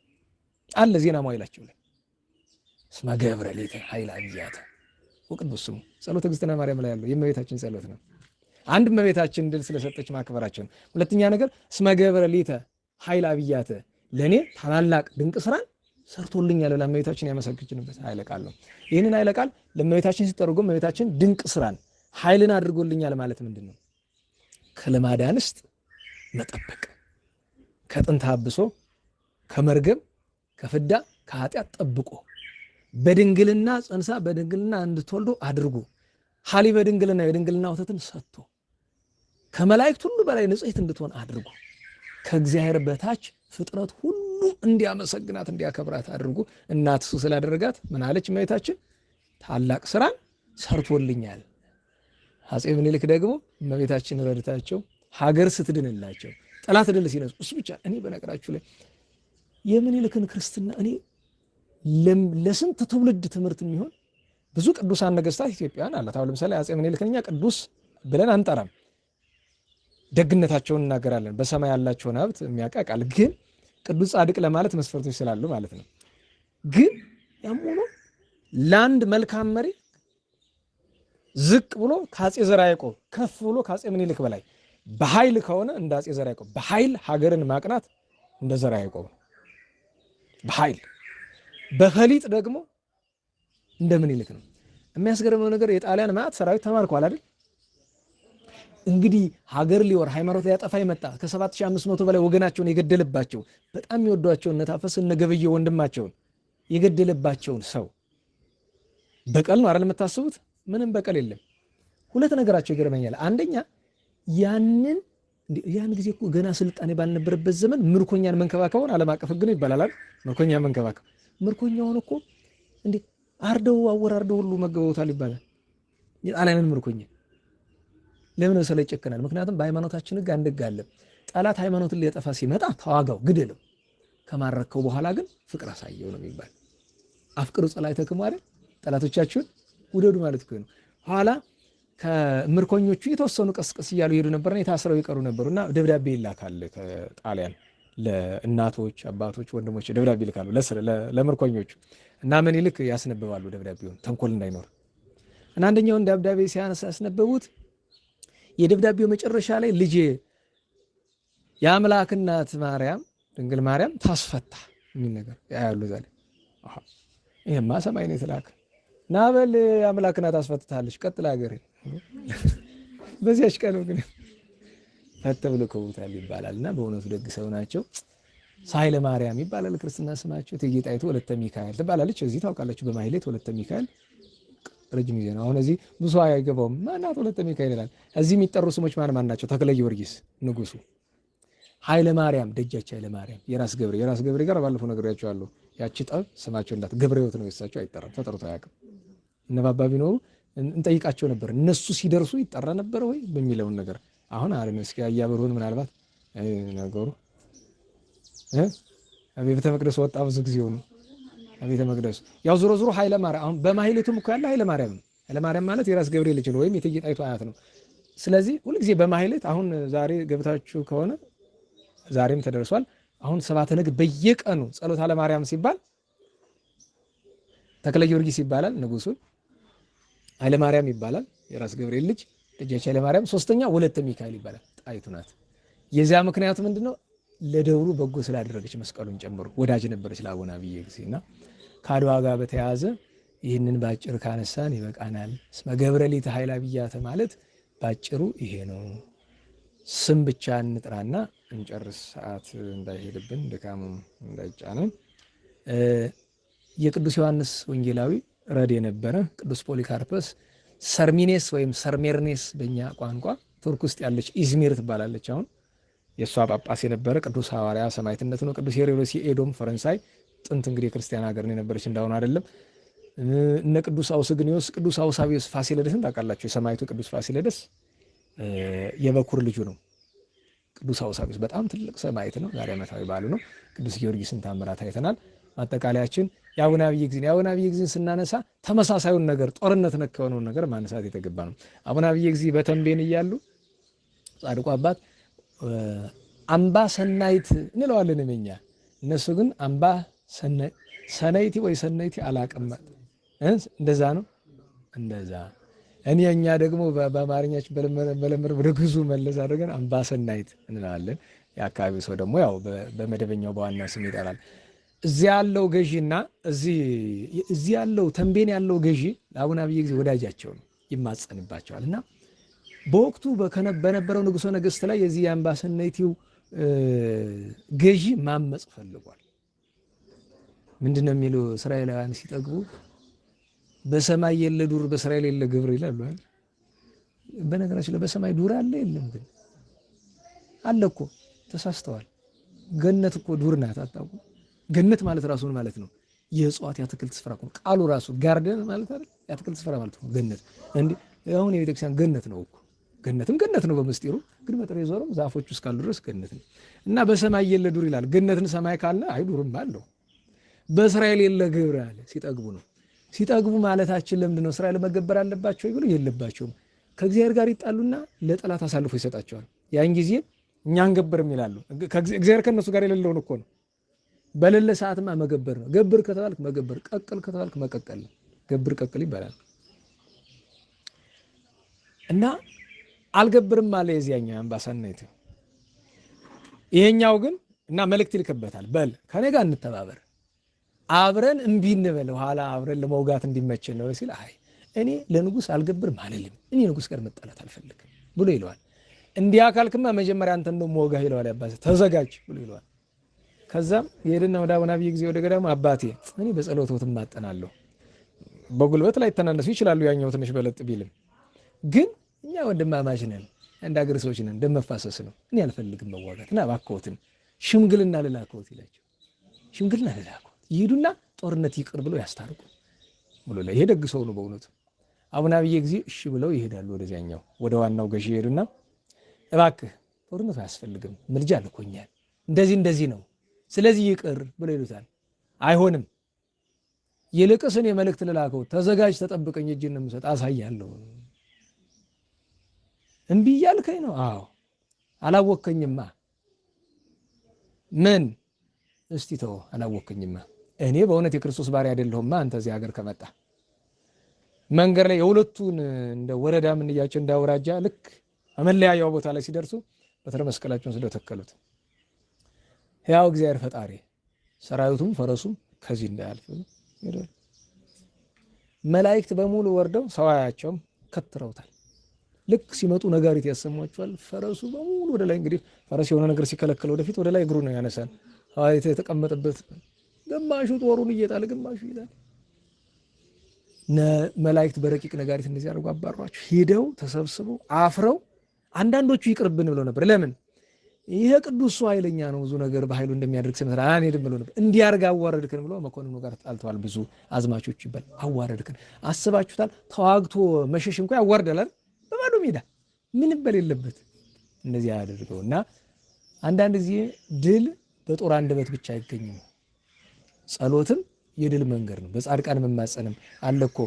አለ ዜና መዋዕላቸው ላይ እስመ ገብረ ሊተ ኃይለ አብያተ ወቅዱስ ስሙ። ጸሎተ እግዝእትነ ማርያም ላይ ያለው የእመቤታችን ጸሎት ነው። አንድ እመቤታችን ድል ስለሰጠች ማክበራቸው ነው። ሁለተኛ ነገር እስመ ገብረ ሊተ ኃይለ አብያተ ለእኔ ታላላቅ ድንቅ ስራን ሰርቶልኛል ብላ እመቤታችን ያመሰግችንበት ኃይለ ቃል ነው። ይህንን ኃይለ ቃል ለእመቤታችን ሲተረጎም እመቤታችን ድንቅ ስራን ኃይልን አድርጎልኛል ማለት ምንድን ነው? ከልማደ አንስት መጠበቅ፣ ከጥንተ አብሶ ከመርገም ከፍዳ ከኃጢአት ጠብቆ በድንግልና ጸንሳ በድንግልና እንድትወልዶ አድርጎ ሀሊ በድንግልና የድንግልና ወተትን ሰጥቶ ከመላእክት ሁሉ በላይ ንጽሕት እንድትሆን አድርጎ ከእግዚአብሔር በታች ፍጥረት ሁሉ እንዲያመሰግናት እንዲያከብራት አድርጎ እናት እሱ ስላደረጋት ምን አለች እመቤታችን? ታላቅ ስራን ሰርቶልኛል። አፄ ምኒልክ ደግሞ እመቤታችን ረድታቸው ሀገር ስትድንላቸው ጠላት ድል ሲነሱ እሱ ብቻ እኔ በነገራችሁ ላይ የምኒልክን ክርስትና እኔ ለስንት ትውልድ ትምህርት የሚሆን ብዙ ቅዱሳን ነገስታት ኢትዮጵያውያን አላት። አሁን ለምሳሌ አፄ ምኒልክን እኛ ቅዱስ ብለን አንጠራም፣ ደግነታቸውን እናገራለን። በሰማይ ያላቸውን ሀብት የሚያቃቃል ግን ቅዱስ ጻድቅ ለማለት መስፈርቶች ስላሉ ማለት ነው። ግን ያም ሆኖ ለአንድ መልካም መሪ ዝቅ ብሎ ከአፄ ዘርዓ ያዕቆብ ከፍ ብሎ ከአፄ ምኒልክ በላይ በኃይል ከሆነ እንደ አፄ ዘርዓ ያዕቆብ በኃይል ሀገርን ማቅናት እንደ ዘርዓ ያዕቆብ ነው። በኃይል በፈሊጥ ደግሞ እንደ ምኒልክ ነው። የሚያስገርመው ነገር የጣሊያን ማዕት ሰራዊት ተማርኳል አይደል? እንግዲህ ሀገር ሊወር ሃይማኖት ሊያጠፋ የመጣ ከ7500 በላይ ወገናቸውን የገደለባቸው በጣም የሚወዷቸውን እነ ታፈስ እነ ገበየ ወንድማቸውን የገደለባቸውን ሰው በቀል ነው አይደል የምታስቡት? ምንም በቀል የለም። ሁለት ነገራቸው ይገርመኛል። አንደኛ ያን ጊዜ እኮ ገና ስልጣኔ ባልነበረበት ዘመን ምርኮኛን መንከባከቡን ዓለም አቀፍ ሕግ ነው ይባላል አይደል? ምርኮኛ መንከባከብ ምርኮኛውን እኮ እንዴ አርደው አወራርደው ሁሉ መገበውታል ይባላል። የጣሊያንን ምርኮኛ ለምን ሰለ ይጨከናል? ምክንያቱም በሃይማኖታችን ሕግ አንድ ሕግ አለ። ጠላት ሃይማኖትን ሊያጠፋ ሲመጣ ተዋጋው፣ ግደለው። ከማረከው በኋላ ግን ፍቅር አሳየው ነው የሚባል። አፍቅሩ ጸላእተክሙ አይደል? ጠላቶቻችሁን ውደዱ ማለት ነው። ኋላ ከምርኮኞቹ የተወሰኑ ቀስቀስ እያሉ ይሄዱ ነበርና የታስረው ይቀሩ ነበሩና ደብዳቤ ይላካል ከጣሊያን ለእናቶች፣ አባቶች፣ ወንድሞች ደብዳቤ ይልካሉ ለምርኮኞቹ እና ምኒልክ ያስነበባሉ ደብዳቤውን ተንኮል እንዳይኖር እና አንደኛውን ደብዳቤ ሲያስነበቡት የደብዳቤው መጨረሻ ላይ ልጄ የአምላክ እናት ማርያም ድንግል ማርያም ታስፈታ የሚል ነገር ያያሉ። ዛሬ ይሄማ ሰማይ ነው የተላከ ናበል የአምላክ እናት ታስፈትታለች ቀጥላ ሀገር በዚያች ቀን ግን ፈተብሎ ከውታል ይባላልና በእውነቱ ደግ ሰው ናቸው። ሳይለ ማርያም ይባላል ክርስትና ስማቸው። እቴጌ ጣይቱ ወለተ ሚካኤል ትባላለች። እዚህ ታውቃላችሁ በማህሌት ወለተ ሚካኤል ረጅም ጊዜ ነው። አሁን እዚህ ብዙ አይገባውም። ማናት ወለተ ሚካኤል ይላል። እዚህ የሚጠሩ ስሞች ማን ናቸው? ተክለ ጊዮርጊስ ንጉሱ፣ ኃይለ ማርያም ደጃች፣ ኃይለ ማርያም የራስ ገብሬ ጋር ባለፈው ነግሬያቸዋለሁ። ያቺ ጠብ ስማቸው እንዳት ገብረሕይወት ነው የሳቸው አይጠራም፣ ተጠርቶ አያውቅም። እነ ባባ ቢኖሩ እንጠይቃቸው ነበር። እነሱ ሲደርሱ ይጠራ ነበር ወይ በሚለውን ነገር አሁን አለ እስኪ አያበሩን ምናልባት ነገሩ ቤተ መቅደስ ወጣ ብዙ ጊዜ ሆኖ ቤተ መቅደሱ ያው ዞሮ ዞሮ ኃይለ ማርያም አሁን በማህሌቱም እኮ ያለ ኃይለ ማርያም ነው። ኃይለ ማርያም ማለት የራስ ገብርኤል ልጅ ነው ወይም የእቴጌ ጣይቱ አያት ነው። ስለዚህ ሁልጊዜ በማህሌት አሁን ዛሬ ገብታችሁ ከሆነ ዛሬም ተደርሷል። አሁን ሰባተ ነግ በየቀኑ ጸሎት ኃይለ ማርያም ሲባል ተክለ ጊዮርጊስ ይባላል ንጉሱን፣ ኃይለ ማርያም ይባላል የራስ ገብርኤል ልጅ ደጃች ኃይለ ማርያም፣ ሶስተኛ ወለተ ሚካኤል ይባላል ጣይቱ ናት። የዚያ ምክንያቱ ምንድነው? ለደብሩ በጎ ስላደረገች መስቀሉን ጨምሮ ወዳጅ ነበረች ለአቡነ አብዬ ጊዜና ከአድዋ ጋር በተያያዘ ይህንን ባጭር ካነሳን ይበቃናል። እስመ ገብረ ሊተ ኃይለ አብያተ ማለት ባጭሩ ይሄ ነው። ስም ብቻ እንጥራና እንጨርስ፣ ሰዓት እንዳይሄድብን ድካሙ እንዳይጫነን። የቅዱስ ዮሐንስ ወንጌላዊ ረድ የነበረ ቅዱስ ፖሊካርፐስ ሰርሚኔስ ወይም ሰርሜርኔስ በእኛ ቋንቋ ቱርክ ውስጥ ያለች ኢዝሚር ትባላለች። አሁን የእሷ ጳጳስ የነበረ ቅዱስ ሐዋርያ ሰማዕትነት ነው። ቅዱስ ሄሮድስ የኤዶም ፈረንሳይ ጥንት እንግዲህ የክርስቲያን ሀገር ነው የነበረች እንዳሁኑ አይደለም። እነ ቅዱስ አውስግኒዮስ፣ ቅዱስ አውሳቢዮስ ፋሲለደስን ታውቃላችሁ። የሰማዕቱ ቅዱስ ፋሲለደስ የበኩር ልጁ ነው። ቅዱስ አውሳቢዎስ በጣም ትልቅ ሰማዕት ነው። ዛሬ ዓመታዊ በዓሉ ነው። ቅዱስ ጊዮርጊስን ታምራት አይተናል። ማጠቃለያችን የአቡነ አብየ ጊዜን ስናነሳ ተመሳሳዩን ነገር ጦርነት ነክ የሆነውን ነገር ማነሳት የተገባ ነው። አቡነ አብየ ጊዜ በተንቤን እያሉ ጻድቁ አባት አምባ ሰናይት እንለዋለን እኛ፣ እነሱ ግን አምባ ሰናይቲ ወይ ሰናይቲ አላቀማት እንደዛ ነው። እንደዛ እኛ ደግሞ በአማርኛችን በለመረ ወደ ግዙ መለስ አድርገን አምባ ሰናይት እንላለን። የአካባቢው ሰው ደግሞ ያው በመደበኛው በዋናው ስም ይጠራል። እዚህ ያለው ገዢና እዚህ ያለው ተንቤን ያለው ገዢ ለአቡነ አብየ ጊዜ ወዳጃቸው ነው፣ ይማጸንባቸዋል። እና በወቅቱ በነበረው ንጉሠ ነገሥት ላይ የዚህ የአምባ ሰናይቲው ገዢ ማመፅ ፈልጓል። ምንድን ነው የሚሉ እስራኤላውያን ሲጠግቡ በሰማይ የለ ዱር በእስራኤል የለ ግብር ይላሉ። በነገራችን ላይ በሰማይ ዱር አለ የለም? ግን አለ እኮ። ተሳስተዋል። ገነት እኮ ዱር ናት። አታውቁ? ገነት ማለት ራሱን ማለት ነው የእጽዋት የአትክልት ስፍራ እኮ ቃሉ ራሱ ጋርደን ማለት አይደል? የአትክልት ስፍራ ማለት ነው ገነት። እንዴ አሁን የቤተክርስቲያን ገነት ነው እኮ። ገነትም ገነት ነው በምስጢሩ፣ ግን በጥሬ ዞረው ዛፎች እስካሉ ድረስ ገነት ነው። እና በሰማይ የለ ዱር ይላል። ገነትን ሰማይ ካለ አይ ዱርም አለው። በእስራኤል የለ ግብር አለ። ሲጠግቡ ነው። ሲጠግቡ ማለታችን ለምንድን ነው? እስራኤል መገበር አለባቸው ይብሉ የለባቸውም። ከእግዚአብሔር ጋር ይጣሉና ለጠላት አሳልፎ ይሰጣቸዋል። ያን ጊዜ እኛ አንገብርም ይላሉ። እግዚአብሔር ከነሱ ጋር የሌለውን እኮ ነው። በሌለ ሰዓትማ መገበር ነው። ገብር ከተባልክ መገበር፣ ቀቅል ከተባልክ መቀቀል ነው። ገብር ቀቅል ይባላል። እና አልገብርም አለ የዚያኛው አምባ ሰናይት። ይሄኛው ግን እና መልእክት ይልክበታል። በል ከኔ ጋር እንተባበር፣ አብረን እምቢ እንበል፣ ኋላ አብረን ለመውጋት እንዲመችን ነው ሲል፣ አይ እኔ ለንጉሥ አልገብርም አልልም፣ እኔ ንጉሥ ጋር መጣላት አልፈልግም ብሎ ይለዋል። እንዲህ አካልክማ መጀመሪያ አንተን ነው መወጋህ ይለዋል። ያባሰ ተዘጋጅ ብሎ ይለዋል። ከዛም የሄድና ወደ አቡነ አብየ ጊዜ ወደ ገዳሙ አባቴ እኔ በጸሎት እማጠናለሁ። በጉልበት ላይ ተናነሱ ይችላሉ፣ ያኛው ትንሽ በለጥ ቢልም፣ ግን እኛ ወንድማማች ነን፣ አንድ አገር ሰዎች ነን፣ እንደመፋሰስ ነው። እኔ አልፈልግም መዋጋት እና እባክዎትን ሽምግልና ልላክዎት ይላቸው። ሽምግልና ልላክዎት ይሄዱና ጦርነት ይቅር ብለው ያስታርቁ ብሎ ላይ ይሄ ደግ ሰው ነው በእውነቱ። አቡነ አብየ ጊዜ እሺ ብለው ይሄዳሉ። ወደዚያኛው ወደ ዋናው ገዢ ይሄዱና እባክህ ጦርነቱ አያስፈልግም፣ ምልጃ ልኮኛል፣ እንደዚህ ነው፣ ስለዚህ ይቅር ብለው ይሉታል። አይሆንም፣ ይልቅስ እኔ መልእክት ልላከው፣ ተዘጋጅ፣ ተጠብቀኝ፣ እጅን ነው የምሰጥ፣ አሳያለሁ። እምቢ እያልከኝ ነው? አዎ። አላወከኝማ። ምን? እስቲ ተው፣ አላወከኝማ። እኔ በእውነት የክርስቶስ ባሪያ አይደለሁማ። አንተ እዚህ ሀገር ከመጣ መንገድ ላይ የሁለቱን እንደ ወረዳ ምንያቸው እንዳውራጃ ልክ መለያያው ቦታ ላይ ሲደርሱ በትረ መስቀላቸውን ስለተከሉት ሕያው እግዚአብሔር ፈጣሪ ሰራዊቱም ፈረሱም ከዚህ እንዳያልፍ መላእክት በሙሉ ወርደው ሰው አያቸውም ከትረውታል። ልክ ሲመጡ ነጋሪት ያሰሟቸዋል። ፈረሱ በሙሉ ወደ ላይ እንግዲህ ፈረስ የሆነ ነገር ሲከለከል ወደፊት ወደ ላይ እግሩ ነው ያነሳል። ሐዋይት የተቀመጠበት ግማሹ ጦሩን እየጣለ ግማሹ ይላል። መላእክት በረቂቅ ነጋሪት እንደዚህ አድርጎ አባሯቸው ሄደው ተሰብስበው አፍረው አንዳንዶቹ ይቅርብን ብለው ነበር። ለምን? ይሄ ቅዱስ ሰው ኃይለኛ ነው፣ ብዙ ነገር በኃይሉ እንደሚያደርግ ስንሰራ አንሄድም ብለው ነበር። እንዲያርግ አዋረድክን ብለው መኮንኑ ጋር ተጣልተዋል። ብዙ አዝማቾች ይባል አዋረድክን። አስባችሁታል? ተዋግቶ መሸሽ እንኳን ያዋርዳል በባዶ ሜዳ ምንም በሌለበት እንደዚህ ያደርገው እና አንዳንድ ጊዜ ድል በጦር አንደበት ብቻ አይገኝም። ጸሎትም የድል መንገድ ነው። በጻድቃን መማጸንም አለ እኮ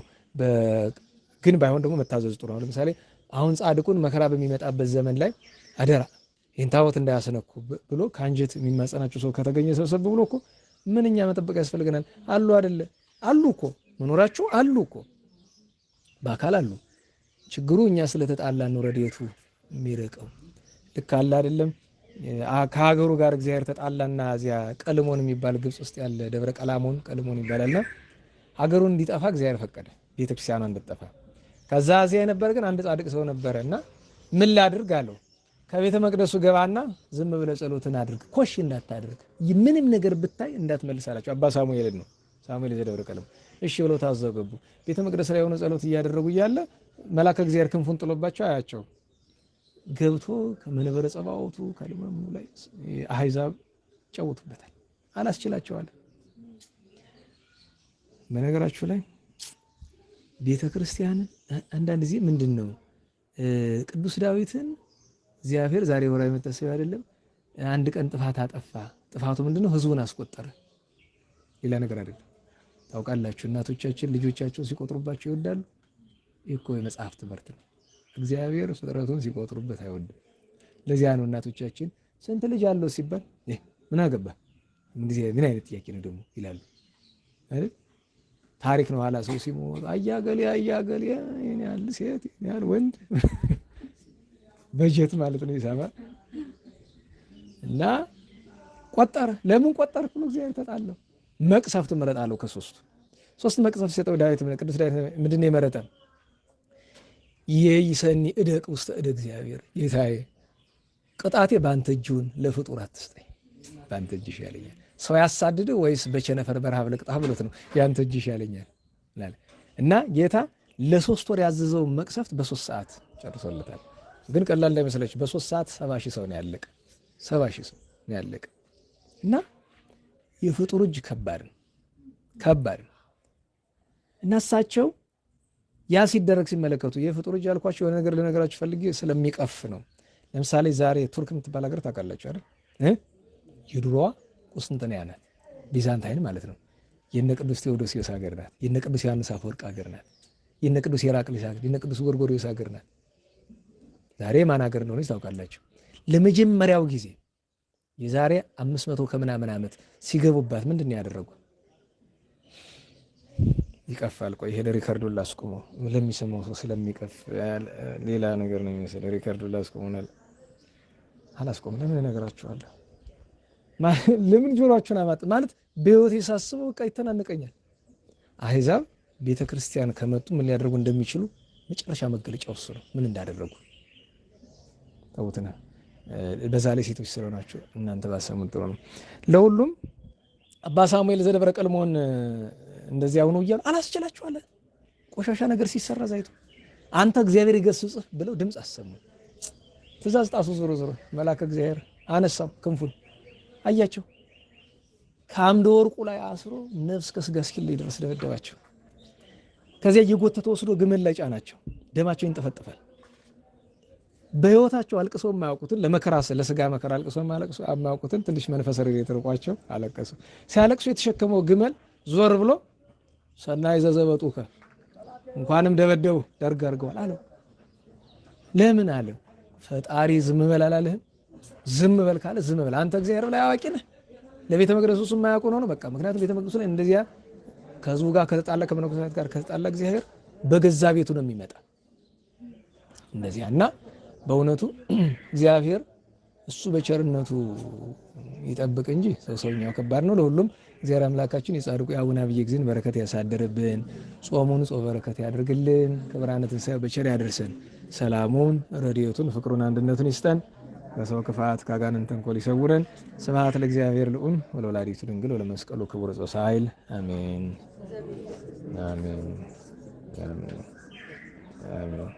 ግን ባይሆን ደግሞ መታዘዝ ጥሩ ነው። ለምሳሌ አሁን ጻድቁን መከራ በሚመጣበት ዘመን ላይ አደራ ይህን ታቦት እንዳያስነኩ ብሎ ከአንጀት የሚማጸናቸው ሰው ከተገኘ ሰብሰብ ብሎ እኮ ምንኛ መጠበቅ ያስፈልገናል? አሉ አይደለ? አሉ እኮ መኖራቸው አሉ እኮ በአካል አሉ። ችግሩ እኛ ስለተጣላን ነው ረድኤቱ የሚርቀው። ልክ አለ አይደለም? ከሀገሩ ጋር እግዚአብሔር ተጣላና እዚያ ቀልሞን የሚባል ግብፅ ውስጥ ያለ ደብረ ቀላሞን ቀልሞን ይባላልና ሀገሩን እንዲጠፋ እግዚአብሔር ፈቀደ፣ ቤተክርስቲያኗ እንድትጠፋ። ከዛ እዚያ የነበረ ግን አንድ ጻድቅ ሰው ነበረ እና ምን ላድርግ አለው። ከቤተ መቅደሱ ገባና ዝም ብለህ ጸሎትን አድርግ፣ ኮሽ እንዳታደርግ፣ ምንም ነገር ብታይ እንዳትመልስ አላቸው። አባ ሳሙኤል ነው፣ ሳሙኤል ዘደብረ ቀለም። እሺ ብለው ታዘው ገቡ። ቤተ መቅደስ ላይ የሆነ ጸሎት እያደረጉ እያለ መልአከ እግዚአብሔር ክንፉን ጥሎባቸው አያቸው። ገብቶ ከመንበረ ጸባዖቱ ከልማሙ ላይ አሕዛብ ጨውቱበታል፣ አላስችላቸዋል። በነገራችሁ ላይ ቤተ ክርስቲያን አንዳንድ ጊዜ ምንድን ነው ቅዱስ ዳዊትን እግዚአብሔር ዛሬ ወራዊ መታሰቢያ አይደለም፣ አንድ ቀን ጥፋት አጠፋ። ጥፋቱ ምንድነው? ህዝቡን አስቆጠረ፣ ሌላ ነገር አይደለም። ታውቃላችሁ እናቶቻችን ልጆቻቸውን ሲቆጥሩባቸው ይወዳሉ። ይህ እኮ የመጽሐፍ ትምህርት ነው። እግዚአብሔር ፍጥረቱን ሲቆጥሩበት አይወድም። ለዚያ ነው እናቶቻችን ስንት ልጅ አለው ሲባል ምን አገባ ምን አይነት ጥያቄ ነው ደግሞ ይላሉ አይደል? ታሪክ ነው። ኋላ ሰው ሲሞት አያገሌ የኔ ያህል ሴት የኔ ያህል ወንድ በጀት ማለት ነው ይሰማል። እና ቆጠረ። ለምን ቆጠርክ ብሎ እግዚአብሔር ተጣለው። መቅሰፍት መረጣለው ሶስት መቅሰፍት ሲሰጠው ቅዱስ ዳዊት ምንድን ነው የመረጠ? ይሰኒ እደቅ ውስተ እደ እግዚአብሔር፣ ጌታዬ ቅጣቴ በአንተ እጅውን ለፍጡር አትስጠኝ፣ በአንተ እጅ ይሻለኛል። ሰው ያሳድድ ወይስ በቸነፈር በረሃብ ልቅጣህ ብሎት ነው የአንተ እጅ ይሻለኛል ይላል። እና ጌታ ለ3 ወር ያዘዘው መቅሰፍት በ3 ሰዓት ጨርሶለታል። ግን ቀላል እንዳይመስላችሁ በ3 ሰዓት 70 ሺህ ሰው ነው ያለቀ። 70 ሺህ ሰው ነው ያለቀ። እና የፍጡር እጅ ከባድ ነው። እና እሳቸው ያ ሲደረግ ሲመለከቱ የፍጡር እጅ ያልኳቸው የሆነ ነገር ልነግራችሁ ፈልጌ ስለሚቀፍ ነው። ለምሳሌ ዛሬ ቱርክ የምትባል ሀገር ታውቃላችሁ አይደል? የድሮዋ ቁስጥንጥንያ ናት፣ ቢዛንታይን ማለት ነው። የነ ቅዱስ ቴዎዶሲዮስ ሀገር ናት። የነ ቅዱስ ዮሐንስ አፈወርቅ ሀገር ናት። የነ ቅዱስ ሄራቅሊስ ሀገር፣ የነ ቅዱስ ጎርጎርዮስ ሀገር ናት። ዛሬ ማን ሀገር እንደሆነች ታውቃላችሁ? ለመጀመሪያው ጊዜ የዛሬ 500 ከምናምን ዓመት ሲገቡባት ምንድን ነው ያደረጉ? ይቀፋል። ቆይ ሄደ ሪከርዱን ላስቆመው፣ ለሚሰማው ሰው ስለሚቀፍ ሌላ ነገር ነው የሚመስለው። ሪከርዱን ላስቆመው አላስቆም። ለምን እነግራችኋለሁ? ለምን ጆሮአችሁን አማጥ ማለት በህይወት የሳስበው በቃ ይተናነቀኛል። አህዛብ ቤተክርስቲያን ከመጡ ምን ሊያደርጉ እንደሚችሉ መጨረሻ መገለጫው እሱ ነው። ምን እንዳደረጉ ተውትና በዛ ላይ ሴቶች ስለሆናችሁ እናንተ ባሰሙት ጥሩ ነው። ለሁሉም አባ ሳሙኤል ዘደብረ ቀልሞን እንደዚህ አሁን እያሉ አላስችላችኋለ። ቆሻሻ ነገር ሲሰራ ዛይቱ አንተ እግዚአብሔር ይገስጽህ ብለው ድምፅ አሰሙ። ትእዛዝ ጣሱ። ዞሮ መልአከ እግዚአብሔር አነሳው ክንፉን አያቸው። ከአምደ ወርቁ ላይ አስሮ ነፍስ ከስጋ እስኪለይ ድረስ ደበደባቸው። ከዚያ እየጎተተ ወስዶ ግመል ላይ ጫናቸው። ደማቸው ይንጠፈጠፋል። በህይወታቸው አልቅሰው የማያውቁትን ለመከራ ለስጋ መከራ አልቅሰው የማያውቁትን ትንሽ መንፈስ ርግብ የተርቋቸው አለቀሱ። ሲያለቅሱ የተሸከመው ግመል ዞር ብሎ ሰናይ ዘዘበጡከ እንኳንም ደበደቡ ደርግ አድርገዋል አለው። ለምን አለው? ፈጣሪ ዝም በል አላለህም? ዝም በል ካለ ዝም በል። አንተ እግዚአብሔር ላይ አዋቂ ነህ። ለቤተ መቅደሱ እሱ የማያውቁ ነው በቃ። ምክንያቱም ቤተ መቅደሱ ላይ እንደዚያ ከህዝቡ ጋር ከተጣላ ከመነኮሳት ጋር ከተጣላ እግዚአብሔር በገዛ ቤቱ ነው የሚመጣ እንደዚያ። እና በእውነቱ እግዚአብሔር እሱ በቸርነቱ ይጠብቅ እንጂ ሰውኛው ከባድ ነው። ለሁሉም እግዚአብሔር አምላካችን የጻድቁ የአቡነ አብየ ጊዜን በረከት ያሳደርብን፣ ጾሙን ጾም በረከት ያደርግልን፣ ከብርሃነ ትንሣኤው በቸር ያደርሰን፣ ሰላሙን ረድኤቱን ፍቅሩን አንድነቱን ይስጠን፣ ከሰው ክፋት ከአጋንንት ተንኮል ይሰውረን። ስብሐት ለእግዚአብሔር ልዑል ወለወላዲቱ ድንግል ወለመስቀሉ ክቡር ኃይል አሜን አሜን አሜን አሜን።